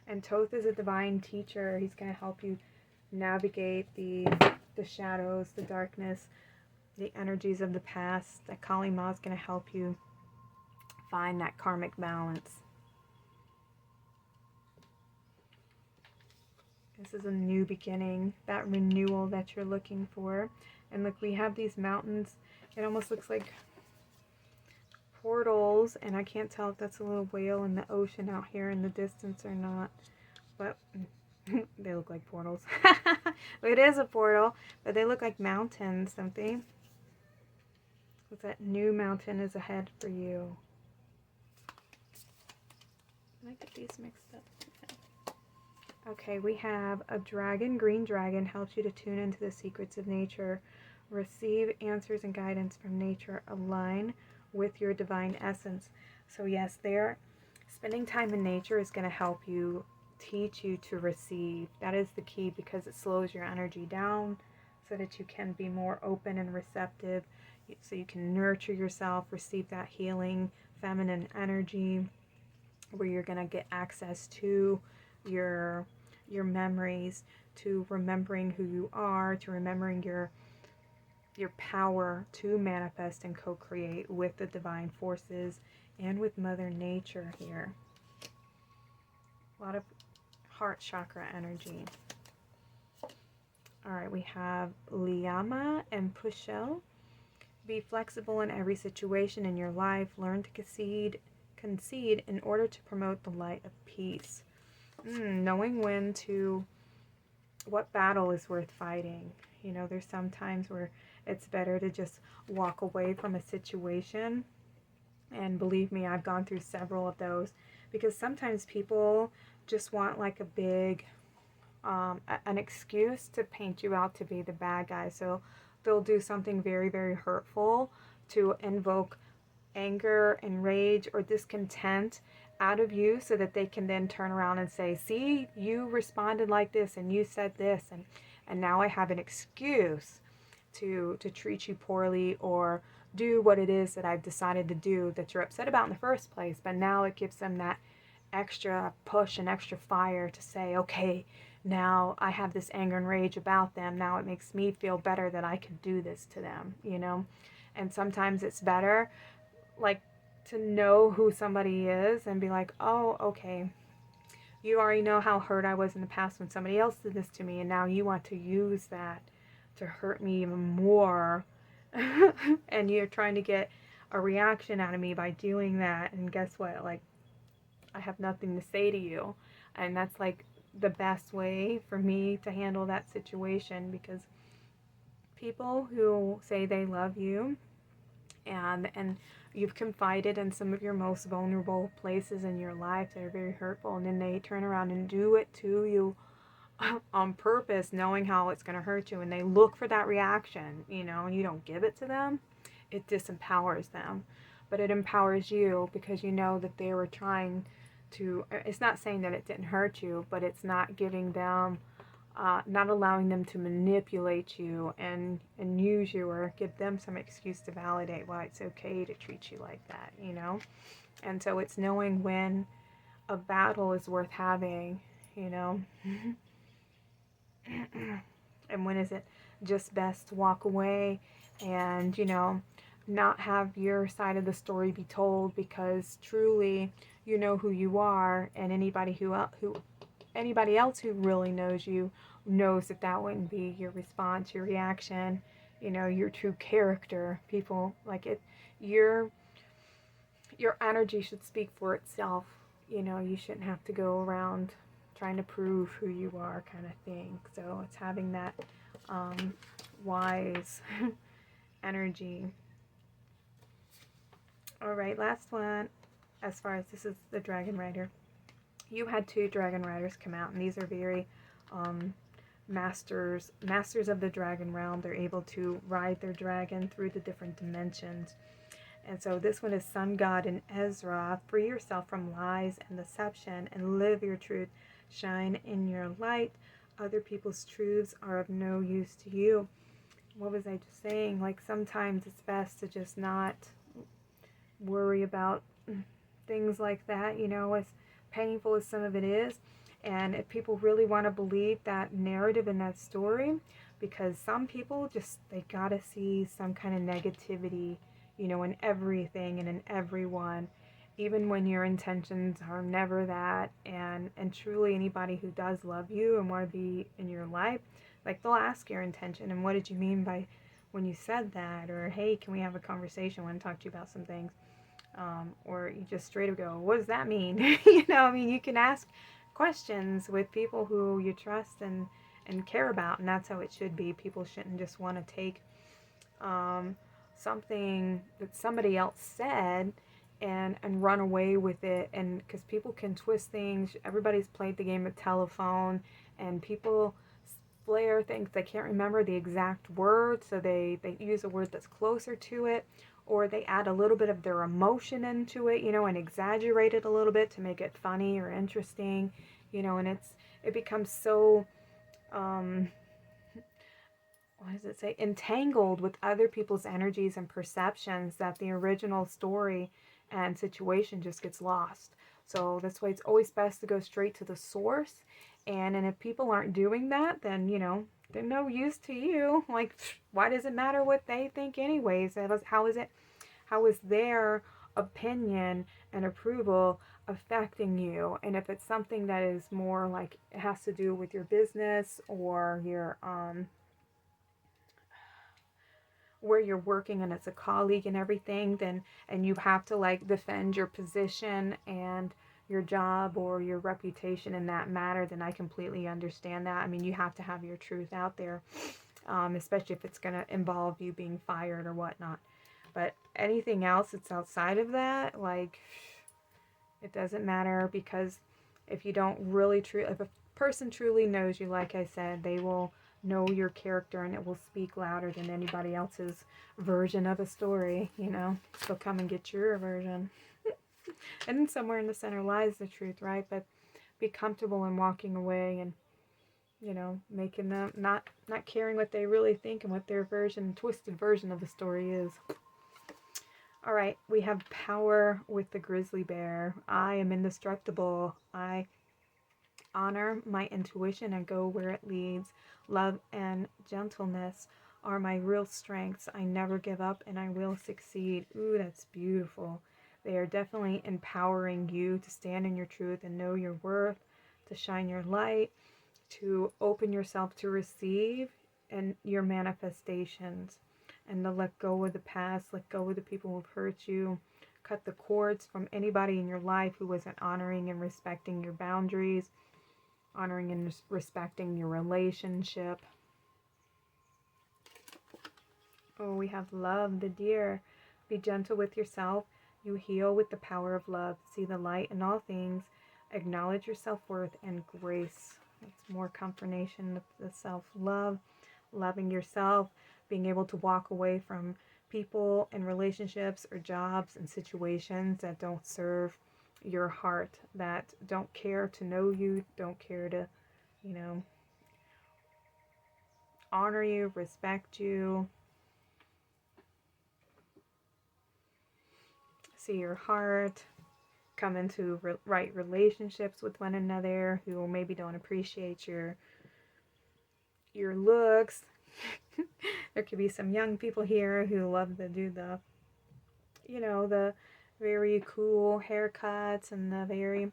And Thoth is a divine teacher. He's going to help you navigate the shadows, the darkness, the energies of the past. That Kali Ma is going to help you find that karmic balance. This is a new beginning, that renewal that you're looking for. And look, we have these mountains. It almost looks like portals, and I can't tell if that's a little whale in the ocean out here in the distance or not, but they look like portals. It is a portal, but they look like mountains, don't they? Because that new mountain is ahead for you. Did I get these mixed up? Okay, we have a dragon. Green dragon helps you to tune into the secrets of nature. Receive answers and guidance from nature. Align with your divine essence. So yes, spending time in nature is going to help you, teach you to receive. That is the key, because it slows your energy down so that you can be more open and receptive, so you can nurture yourself, receive that healing feminine energy, where you're going to get access to your memories, to remembering who you are, to remembering your power to manifest and co-create with the divine forces and with Mother Nature here. A lot of heart chakra energy. All right, we have Liyama and Pushel. Be flexible in every situation in your life. Learn to concede in order to promote the light of peace. Knowing what battle is worth fighting. You know, there's some times where it's better to just walk away from a situation. And believe me, I've gone through several of those, because sometimes people just want like a big, an excuse to paint you out to be the bad guy. So they'll do something very, very hurtful to invoke anger and rage or discontent out of you, so that they can then turn around and say, see, you responded like this and you said this, and now I have an excuse to treat you poorly or do what it is that I've decided to do that you're upset about in the first place. But now it gives them that extra push and extra fire to say, okay, now I have this anger and rage about them. Now it makes me feel better that I could do this to them, you know? And sometimes it's better, like, to know who somebody is and be like, oh, okay, you already know how hurt I was in the past when somebody else did this to me, and now you want to use that to hurt me even more. And you're trying to get a reaction out of me by doing that. And guess what? Like, I have nothing to say to you. And that's like the best way for me to handle that situation, because people who say they love you and you've confided in some of your most vulnerable places in your life that are very hurtful, and then they turn around and do it to you on purpose, knowing how it's going to hurt you, and they look for that reaction, you know, and you don't give it to them, it disempowers them. But it empowers you, because you know that they were trying to, it's not saying that it didn't hurt you, but it's not giving them, not allowing them to manipulate you and use you or give them some excuse to validate why it's okay to treat you like that, you know? And so it's knowing when a battle is worth having, you know? And when is it just best to walk away and, you know, not have your side of the story be told, because truly you know who you are, and anybody else who really knows you knows that that wouldn't be your response, your reaction, you know, your true character. People like it, your energy should speak for itself. You know, you shouldn't have to go around trying to prove who you are, kind of thing. So it's having that wise energy. All right, last one. As far as this is the Dragon Rider, you had 2 Dragon Riders come out, and these are very masters of the dragon realm. They're able to ride their dragon through the different dimensions. And so this one is Sun God and Ezra. Free yourself from lies and deception and live your truth. Shine in your light. Other people's truths are of no use to you. What was I just saying? Like, sometimes it's best to just not worry about things like that, you know, as painful as some of it is. And if people really want to believe that narrative and that story, because some people just, they gotta see some kind of negativity, you know, in everything and in everyone, even when your intentions are never that. And truly anybody who does love you and want to be in your life, like, they'll ask your intention, and what did you mean by when you said that, or hey, can we have a conversation, I want to talk to you about some things. or you just straight up go, what does that mean? You know, I mean, you can ask questions with people who you trust and care about, and that's how it should be. People shouldn't just want to take um, something that somebody else said and run away with it, and because people can twist things. Everybody's played the game of telephone, and people flare things. They can't remember the exact word, so they use a word that's closer to it, or they add a little bit of their emotion into it, you know, and exaggerate it a little bit to make it funny or interesting, you know, and it becomes so what does it say, entangled with other people's energies and perceptions that the original story and situation just gets lost. So that's why it's always best to go straight to the source. And if people aren't doing that, then, you know, they're no use to you. Like, why does it matter what they think anyways? How is their opinion and approval affecting you? And if it's something that is more like it has to do with your business or your where you're working and it's a colleague and everything, then and you have to like defend your position and your job or your reputation in that matter, then I completely understand that. I mean, you have to have your truth out there, especially if it's going to involve you being fired or whatnot. But anything else that's outside of that, like, it doesn't matter, because if you don't really if a person truly knows you, like I said, they will know your character and it will speak louder than anybody else's version of a story, you know. So come and get your version. And then somewhere in the center lies the truth, right? But be comfortable in walking away and, you know, making them not caring what they really think and what their twisted version of the story is. All right, we have power with the grizzly bear. I am indestructible. I honor my intuition and go where it leads. Love and gentleness are my real strengths. I never give up and I will succeed. Ooh, that's beautiful. They are definitely empowering you to stand in your truth and know your worth, to shine your light, to open yourself to receive and your manifestations, and to let go of the past, let go of the people who've hurt you, cut the cords from anybody in your life who wasn't honoring and respecting your boundaries, honoring and respecting your relationship. Oh, we have love, the deer. Be gentle with yourself. You heal with the power of love. See the light in all things. Acknowledge your self-worth and grace. It's more confirmation of the self-love, loving yourself, being able to walk away from people and relationships or jobs and situations that don't serve your heart, that don't care to know you, don't care to, you know, honor you, respect you, see your heart, come into right relationships with one another, who maybe don't appreciate your looks. There could be some young people here who love to do the, you know, the very cool haircuts and the very,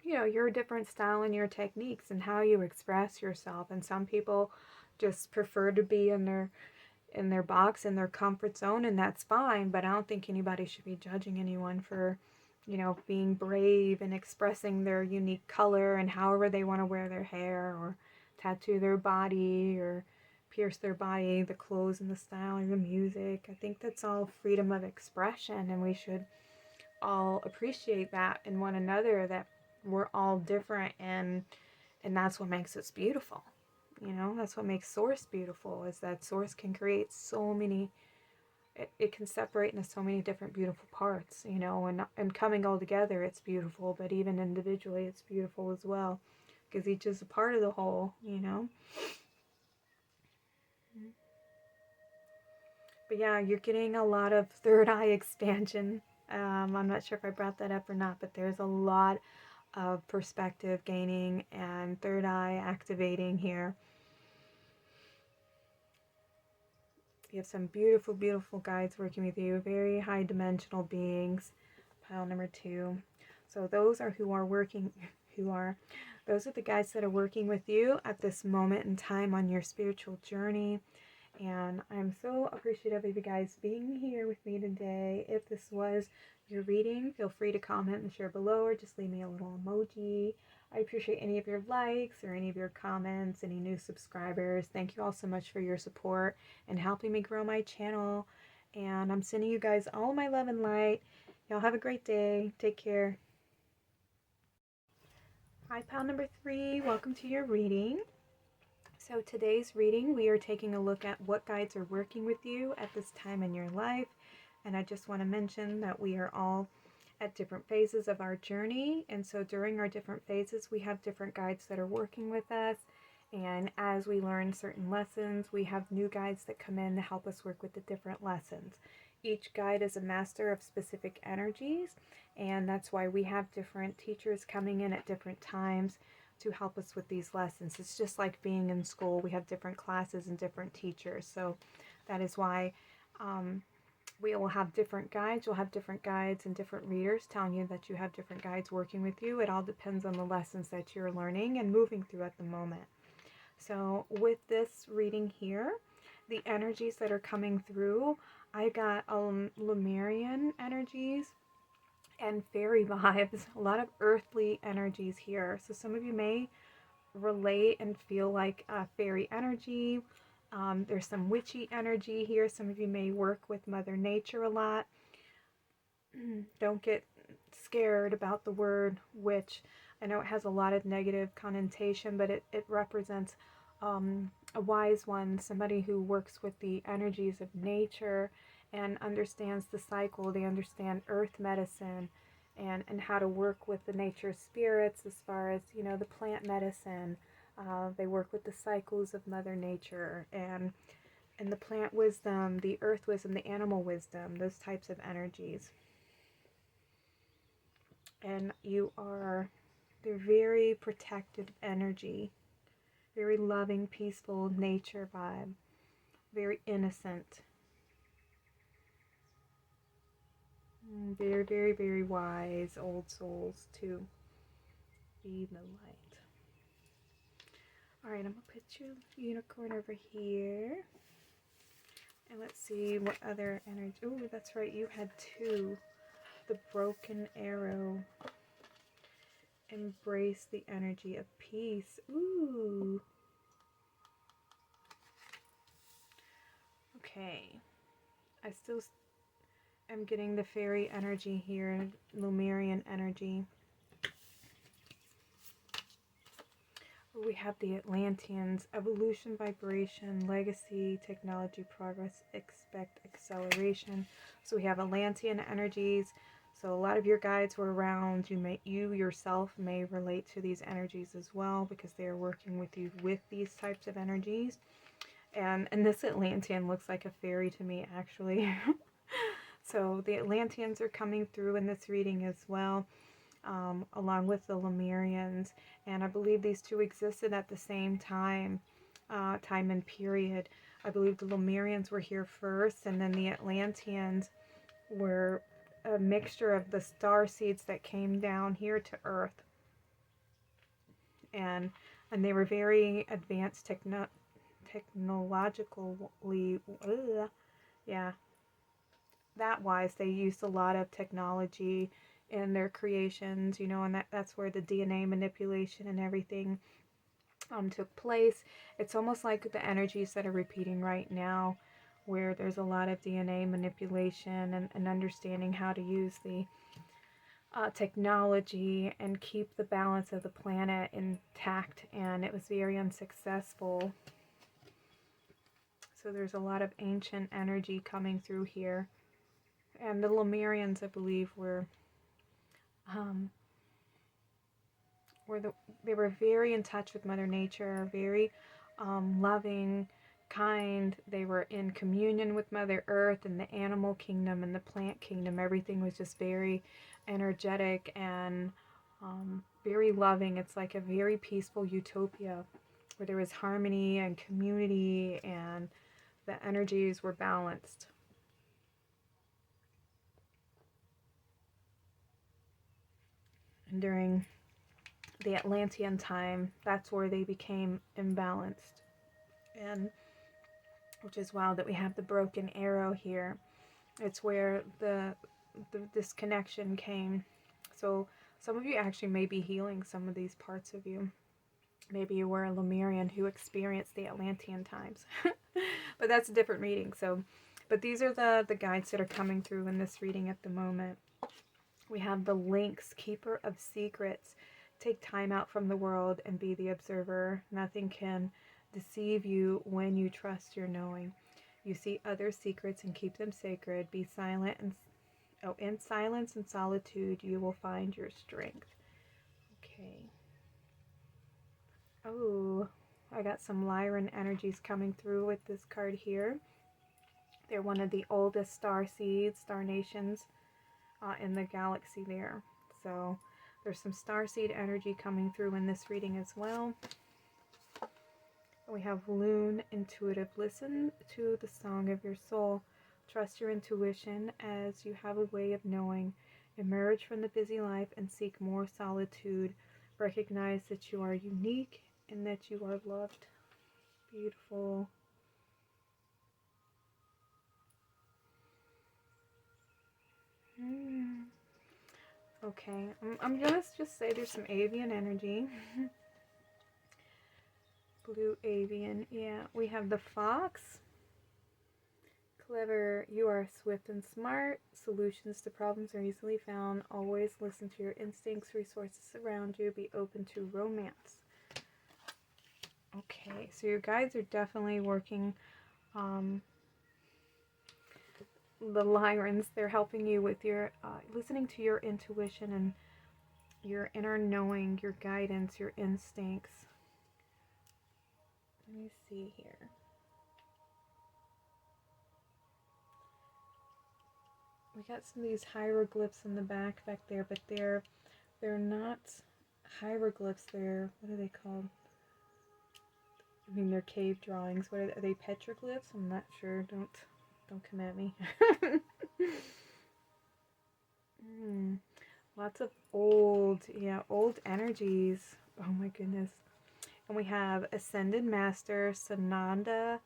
you know, your different style and your techniques and how you express yourself. And some people just prefer to be in their box, in their comfort zone, and that's fine. But I don't think anybody should be judging anyone for, you know, being brave and expressing their unique color and however they want to wear their hair or tattoo their body or pierce their body, the clothes and the style and the music. I think that's all freedom of expression, and we should all appreciate that in one another, that we're all different, and that's what makes us beautiful. You know, that's what makes Source beautiful, is that Source can create so many, it can separate into so many different beautiful parts, you know, and coming all together, it's beautiful, but even individually, it's beautiful as well, because each is a part of the whole, you know. But yeah, you're getting a lot of third eye expansion. I'm not sure if I brought that up or not, but there's a lot of perspective gaining and third eye activating here. You have some beautiful, beautiful guides working with you, very high dimensional beings. Pile number 2. So those are those are the guides that are working with you at this moment in time on your spiritual journey. And I'm so appreciative of you guys being here with me today. If this was your reading, feel free to comment and share below, or just leave me a little emoji. I appreciate any of your likes or any of your comments, any new subscribers. Thank you all so much for your support and helping me grow my channel. And I'm sending you guys all my love and light. Y'all have a great day. Take care. Hi, pal number 3. Welcome to your reading. So today's reading, we are taking a look at what guides are working with you at this time in your life. And I just want to mention that we are all at different phases of our journey. And so during our different phases, we have different guides that are working with us. And as we learn certain lessons, we have new guides that come in to help us work with the different lessons. Each guide is a master of specific energies, and that's why we have different teachers coming in at different times to help us with these lessons. It's just like being in school. We have different classes and different teachers. So that is why we will have different guides. You'll have different guides and different readers telling you that you have different guides working with you. It all depends on the lessons that you're learning and moving through at the moment. So with this reading here, the energies that are coming through, I got Lemurian energies and fairy vibes, a lot of earthly energies here. So some of you may relate and feel like fairy energy. There's some witchy energy here. Some of you may work with Mother Nature a lot. Don't get scared about the word witch. I know it has a lot of negative connotation, but it represents a wise one, somebody who works with the energies of nature and understands the cycle. They understand earth medicine and how to work with the nature spirits as far as, you know, the plant medicine. They work with the cycles of Mother Nature and the plant wisdom, the earth wisdom, the animal wisdom, those types of energies. And you are the very protective energy, very loving, peaceful nature vibe, very innocent, very, very, very wise old souls to be the light. All right, I'm gonna put your unicorn over here, and let's see what other energy. Oh, that's right, you had 2. The broken arrow. Embrace the energy of peace. Ooh. Okay. I still am getting the fairy energy here, Lemurian energy. We have the Atlanteans, evolution, vibration, legacy, technology, progress, expect acceleration. So we have Atlantean energies. So a lot of your guides were around. You yourself may relate to these energies as well, because they are working with you with these types of energies. And this Atlantean looks like a fairy to me, actually. So the Atlanteans are coming through in this reading as well, along with the Lemurians. And I believe these two existed at the same time and period. I believe the Lemurians were here first, and then the Atlanteans were a mixture of the Starseeds that came down here to Earth. And they were very advanced technologically, yeah, that wise. They used a lot of technology in their creations, you know, and that's where the DNA manipulation and everything took place. It's almost like the energies that are repeating right now, where there's a lot of DNA manipulation and understanding how to use the technology and keep the balance of the planet intact, and it was very unsuccessful. So there's a lot of ancient energy coming through here. And the Lemurians, I believe, they were very in touch with Mother Nature, very loving, kind. They were in communion with Mother Earth and the animal kingdom and the plant kingdom. Everything was just very energetic and very loving. It's like a very peaceful utopia where there was harmony and community and the energies were balanced. And during the Atlantean time, that's where they became imbalanced. And which is wild that we have the broken arrow here. It's where this connection came. So some of you actually may be healing some of these parts of you. Maybe you were a Lemurian who experienced the Atlantean times. But that's a different reading. But these are the guides that are coming through in this reading at the moment. We have the Lynx, Keeper of Secrets. Take time out from the world and be the observer. Nothing can deceive you when you trust your knowing. You see other secrets and keep them sacred. Be silent and in silence and solitude you will find your strength. Okay. Oh, I got some Lyran energies coming through with this card here. They're one of the oldest star seeds, star nations in the galaxy there. So there's some starseed energy coming through in this reading as well. We have Loon, intuitive. Listen to the song of your soul. Trust your intuition as you have a way of knowing. Emerge from the busy life and seek more solitude. Recognize that you are unique and that you are loved. Beautiful. Okay, I'm gonna just say there's some avian energy. Blue avian, yeah. We have the fox. Clever, you are swift and smart. Solutions to problems are easily found. Always listen to your instincts, resources around you. Be open to romance. Okay, so your guides are definitely working. The Lyrans, they're helping you with your listening to your intuition and your inner knowing, your guidance, your instincts. Let me see here. We got some of these hieroglyphs in the back there, but they're not hieroglyphs. They're, what are they called? I mean, they're cave drawings. What are they petroglyphs? I'm not sure. Don't come at me. Lots of old energies. Oh my goodness. And we have Ascended Master Sananda,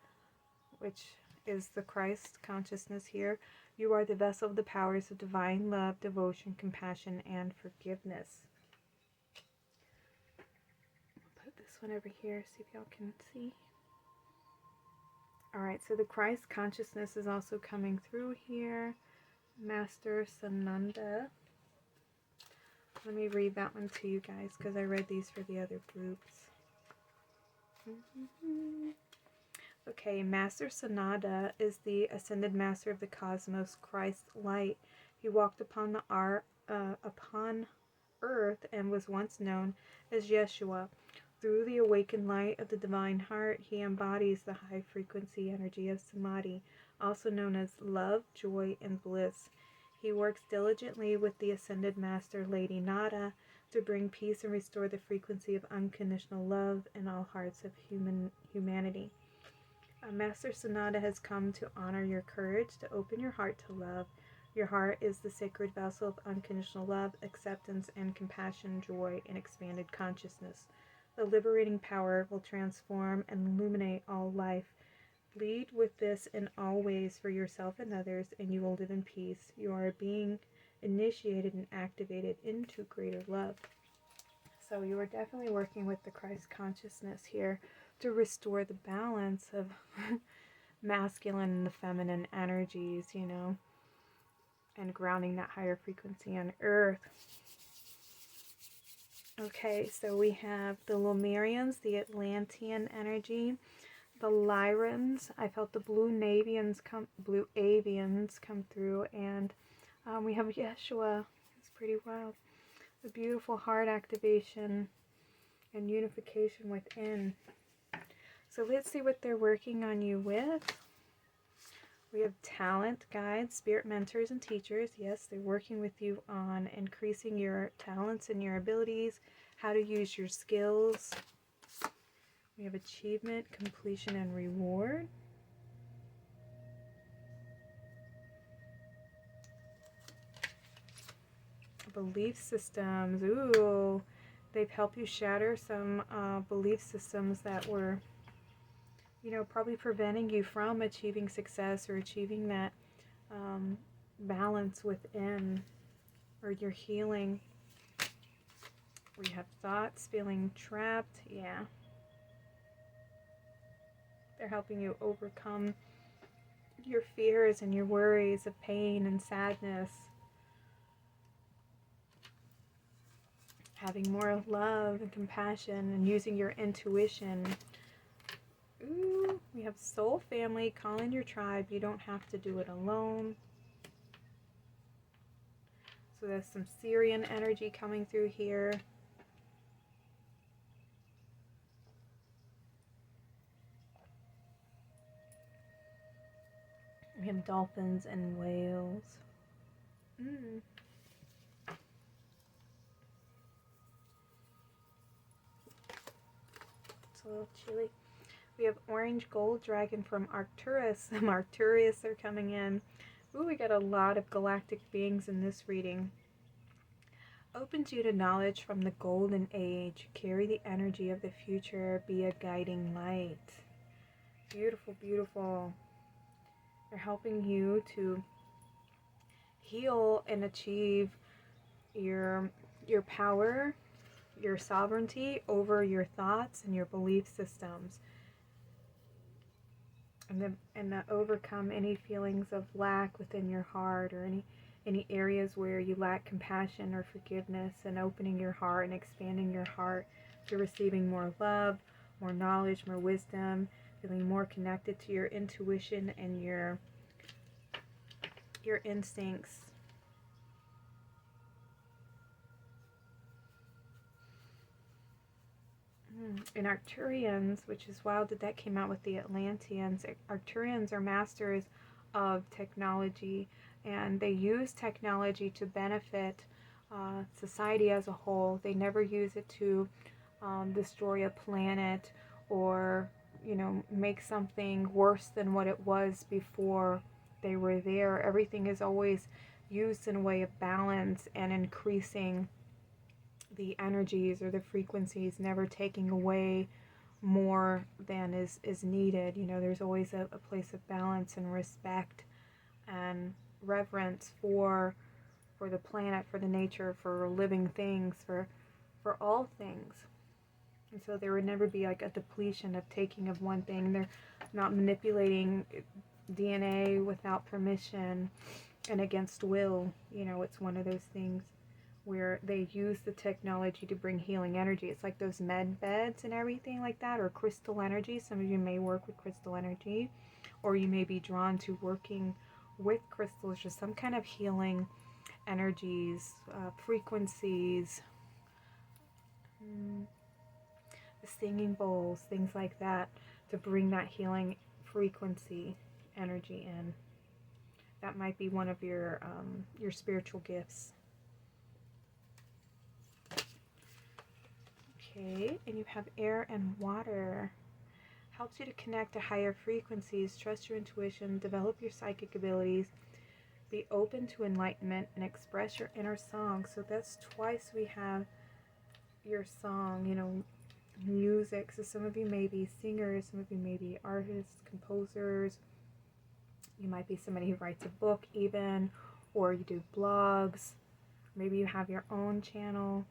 which is the Christ consciousness here. You are the vessel of the powers of divine love, devotion, compassion, and forgiveness. I'll put this one over here, see if y'all can see. Alright, so the Christ consciousness is also coming through here. Master Sananda. Let me read that one to you guys, because I read these for the other groups. Okay, Master Sananda is the ascended master of the cosmos, Christ light. He walked upon earth and was once known as Yeshua. Through the awakened light of the divine heart, he embodies the high frequency energy of Samadhi, also known as love, joy, and bliss. He works diligently with the ascended master, Lady Nada, to bring peace and restore the frequency of unconditional love in all hearts of humanity. Master Sanada has come to honor your courage, to open your heart to love. Your heart is the sacred vessel of unconditional love, acceptance, and compassion, joy, and expanded consciousness. The liberating power will transform and illuminate all life. Lead with this in all ways for yourself and others, and you will live in peace. You are being initiated and activated into greater love. So you are definitely working with the Christ consciousness here to restore the balance of masculine and the feminine energies, you know, and grounding that higher frequency on earth. Okay, so we have the Lemurians, the Atlantean energy, the Lyrans. I felt the blue avians come through, and we have Yeshua. It's pretty wild. The beautiful heart activation and unification within. So let's see what they're working on you with. We have talent, guides, spirit mentors, and teachers. Yes, they're working with you on increasing your talents and your abilities, how to use your skills. We have achievement, completion, and reward. Belief systems. Ooh, they've helped you shatter some belief systems that were, you know, probably preventing you from achieving success or achieving that balance within, or your healing. We have thoughts, feeling trapped. Yeah. They're helping you overcome your fears and your worries of pain and sadness. Having more love and compassion and using your intuition. Ooh, we have soul family, call in your tribe. You don't have to do it alone. So there's some Syrian energy coming through here. We have dolphins and whales. It's a little chilly. We have orange gold dragon from Arcturus. Some Arcturus are coming in. Ooh, we got a lot of galactic beings in this reading. Opens you to knowledge from the golden age. Carry the energy of the future. Be a guiding light. Beautiful, beautiful. They're helping you to heal and achieve your power, your sovereignty over your thoughts and your belief systems. And to overcome any feelings of lack within your heart, or any areas where you lack compassion or forgiveness, and opening your heart and expanding your heart to receiving more love, more knowledge, more wisdom, feeling more connected to your intuition and your instincts. And Arcturians, which is wild that came out with the Atlanteans. Arcturians are masters of technology, and they use technology to benefit society as a whole. They never use it to destroy a planet, or, you know, make something worse than what it was before they were there. Everything is always used in a way of balance and increasing the energies or the frequencies, never taking away more than is needed. You know, there's always a place of balance and respect and reverence for the planet, for the nature, for living things, for all things. And so there would never be like a depletion of taking of one thing. They're not manipulating DNA without permission and against will. You know, it's one of those things where they use the technology to bring healing energy. It's like those med beds and everything like that, or crystal energy. Some of you may work with crystal energy, or you may be drawn to working with crystals, just some kind of healing energies, frequencies, the singing bowls, things like that, to bring that healing frequency energy in. That might be one of your spiritual gifts. Okay, and you have air and water. Helps you to connect to higher frequencies, trust your intuition, develop your psychic abilities, be open to enlightenment, and express your inner song. So that's twice we have your song, you know, music. So some of you may be singers, some of you may be artists, composers. You might be somebody who writes a book even, or you do blogs. Maybe you have your own channel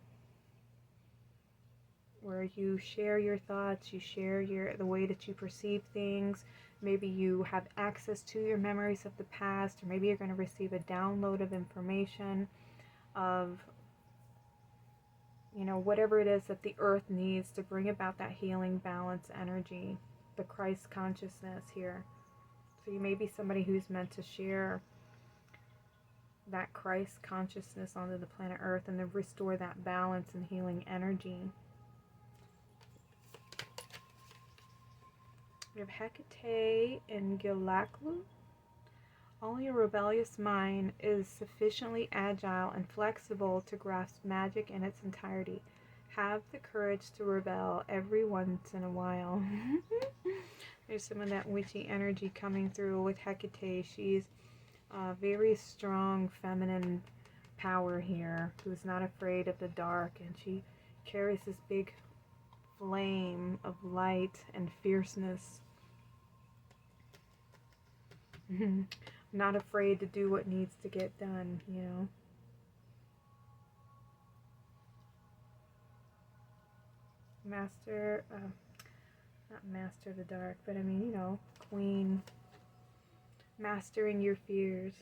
where you share your thoughts, you share the way that you perceive things. Maybe you have access to your memories of the past, or maybe you're going to receive a download of information of, you know, whatever it is that the earth needs to bring about that healing balance energy, the Christ consciousness here. So you may be somebody who's meant to share that Christ consciousness onto the planet Earth and then restore that balance and healing energy. We have Hecate and Gilaklu. Only a rebellious mind is sufficiently agile and flexible to grasp magic in its entirety. Have the courage to rebel every once in a while. There's some of that witchy energy coming through with Hecate. She's a very strong feminine power here, who's not afraid of the dark, and she carries this big flame of light and fierceness Not afraid to do what needs to get done, you know. Master, not master the dark, but I mean, you know, queen. Mastering your fears.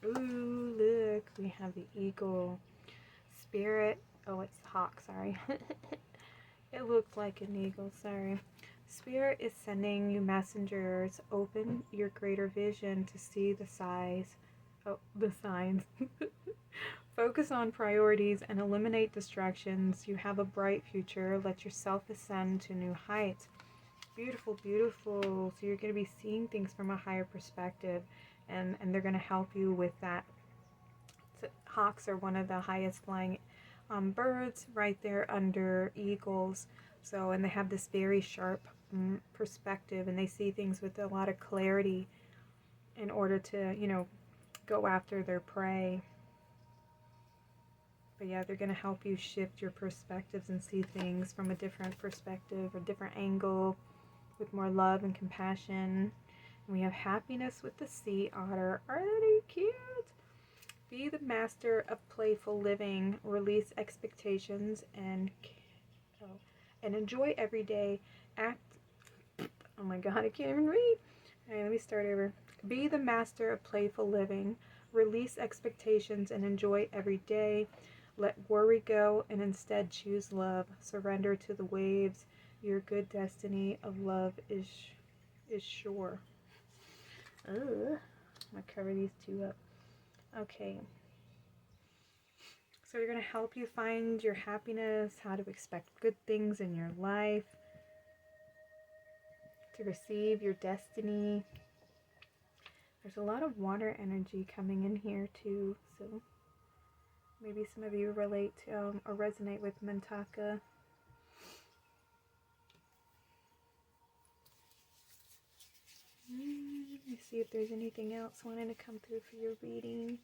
Ooh, look, we have the eagle. Spirit, oh, it's the hawk, sorry. It looked like an eagle, sorry. Spirit is sending you messengers. Open your greater vision to see the the signs. Focus on priorities and eliminate distractions. You have a bright future. Let yourself ascend to new heights. Beautiful, beautiful. So you're going to be seeing things from a higher perspective, and they're going to help you with that. So hawks are one of the highest flying birds, right there under eagles. So, and they have this very sharp perspective, and they see things with a lot of clarity in order to, you know, go after their prey. But yeah, they're going to help you shift your perspectives and see things from a different perspective, a different angle, with more love and compassion. And we have happiness with the sea otter. Aren't they cute? Be the master of playful living. Release expectations and enjoy every day. Act. Oh my God, I can't even read. All right, let me start over. Be the master of playful living. Release expectations and enjoy every day. Let worry go and instead choose love. Surrender to the waves. Your good destiny of love is sure. Ugh. I'm gonna cover these two up. Okay. So they're gonna help you find your happiness, how to expect good things in your life, to receive your destiny. There's a lot of water energy coming in here too, so maybe some of you relate to or resonate with Mintaka. Let me see if there's anything else wanting to come through for your reading.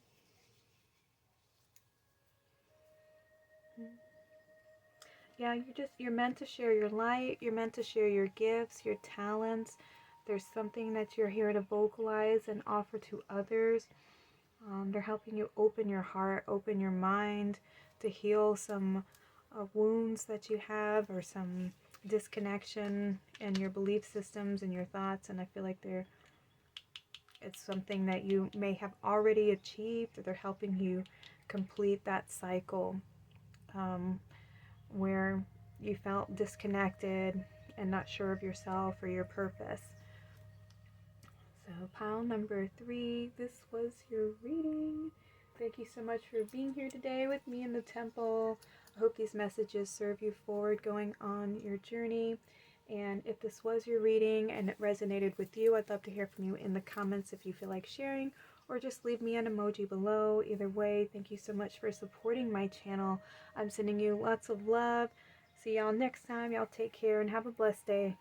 Yeah, you're meant to share your light. You're meant to share your gifts, your talents. There's something that you're here to vocalize and offer to others. They're helping you open your heart, open your mind, to heal some wounds that you have, or some disconnection in your belief systems and your thoughts. And I feel like it's something that you may have already achieved, or they're helping you complete that cycle where you felt disconnected and not sure of yourself or your purpose. So pile number 3, this was your reading. Thank you so much for being here today with me in the temple. I hope these messages serve you forward going on your journey. And if this was your reading and it resonated with you, I'd love to hear from you in the comments if you feel like sharing, or just leave me an emoji below. Either way, thank you so much for supporting my channel. I'm sending you lots of love. See y'all next time. Y'all take care and have a blessed day.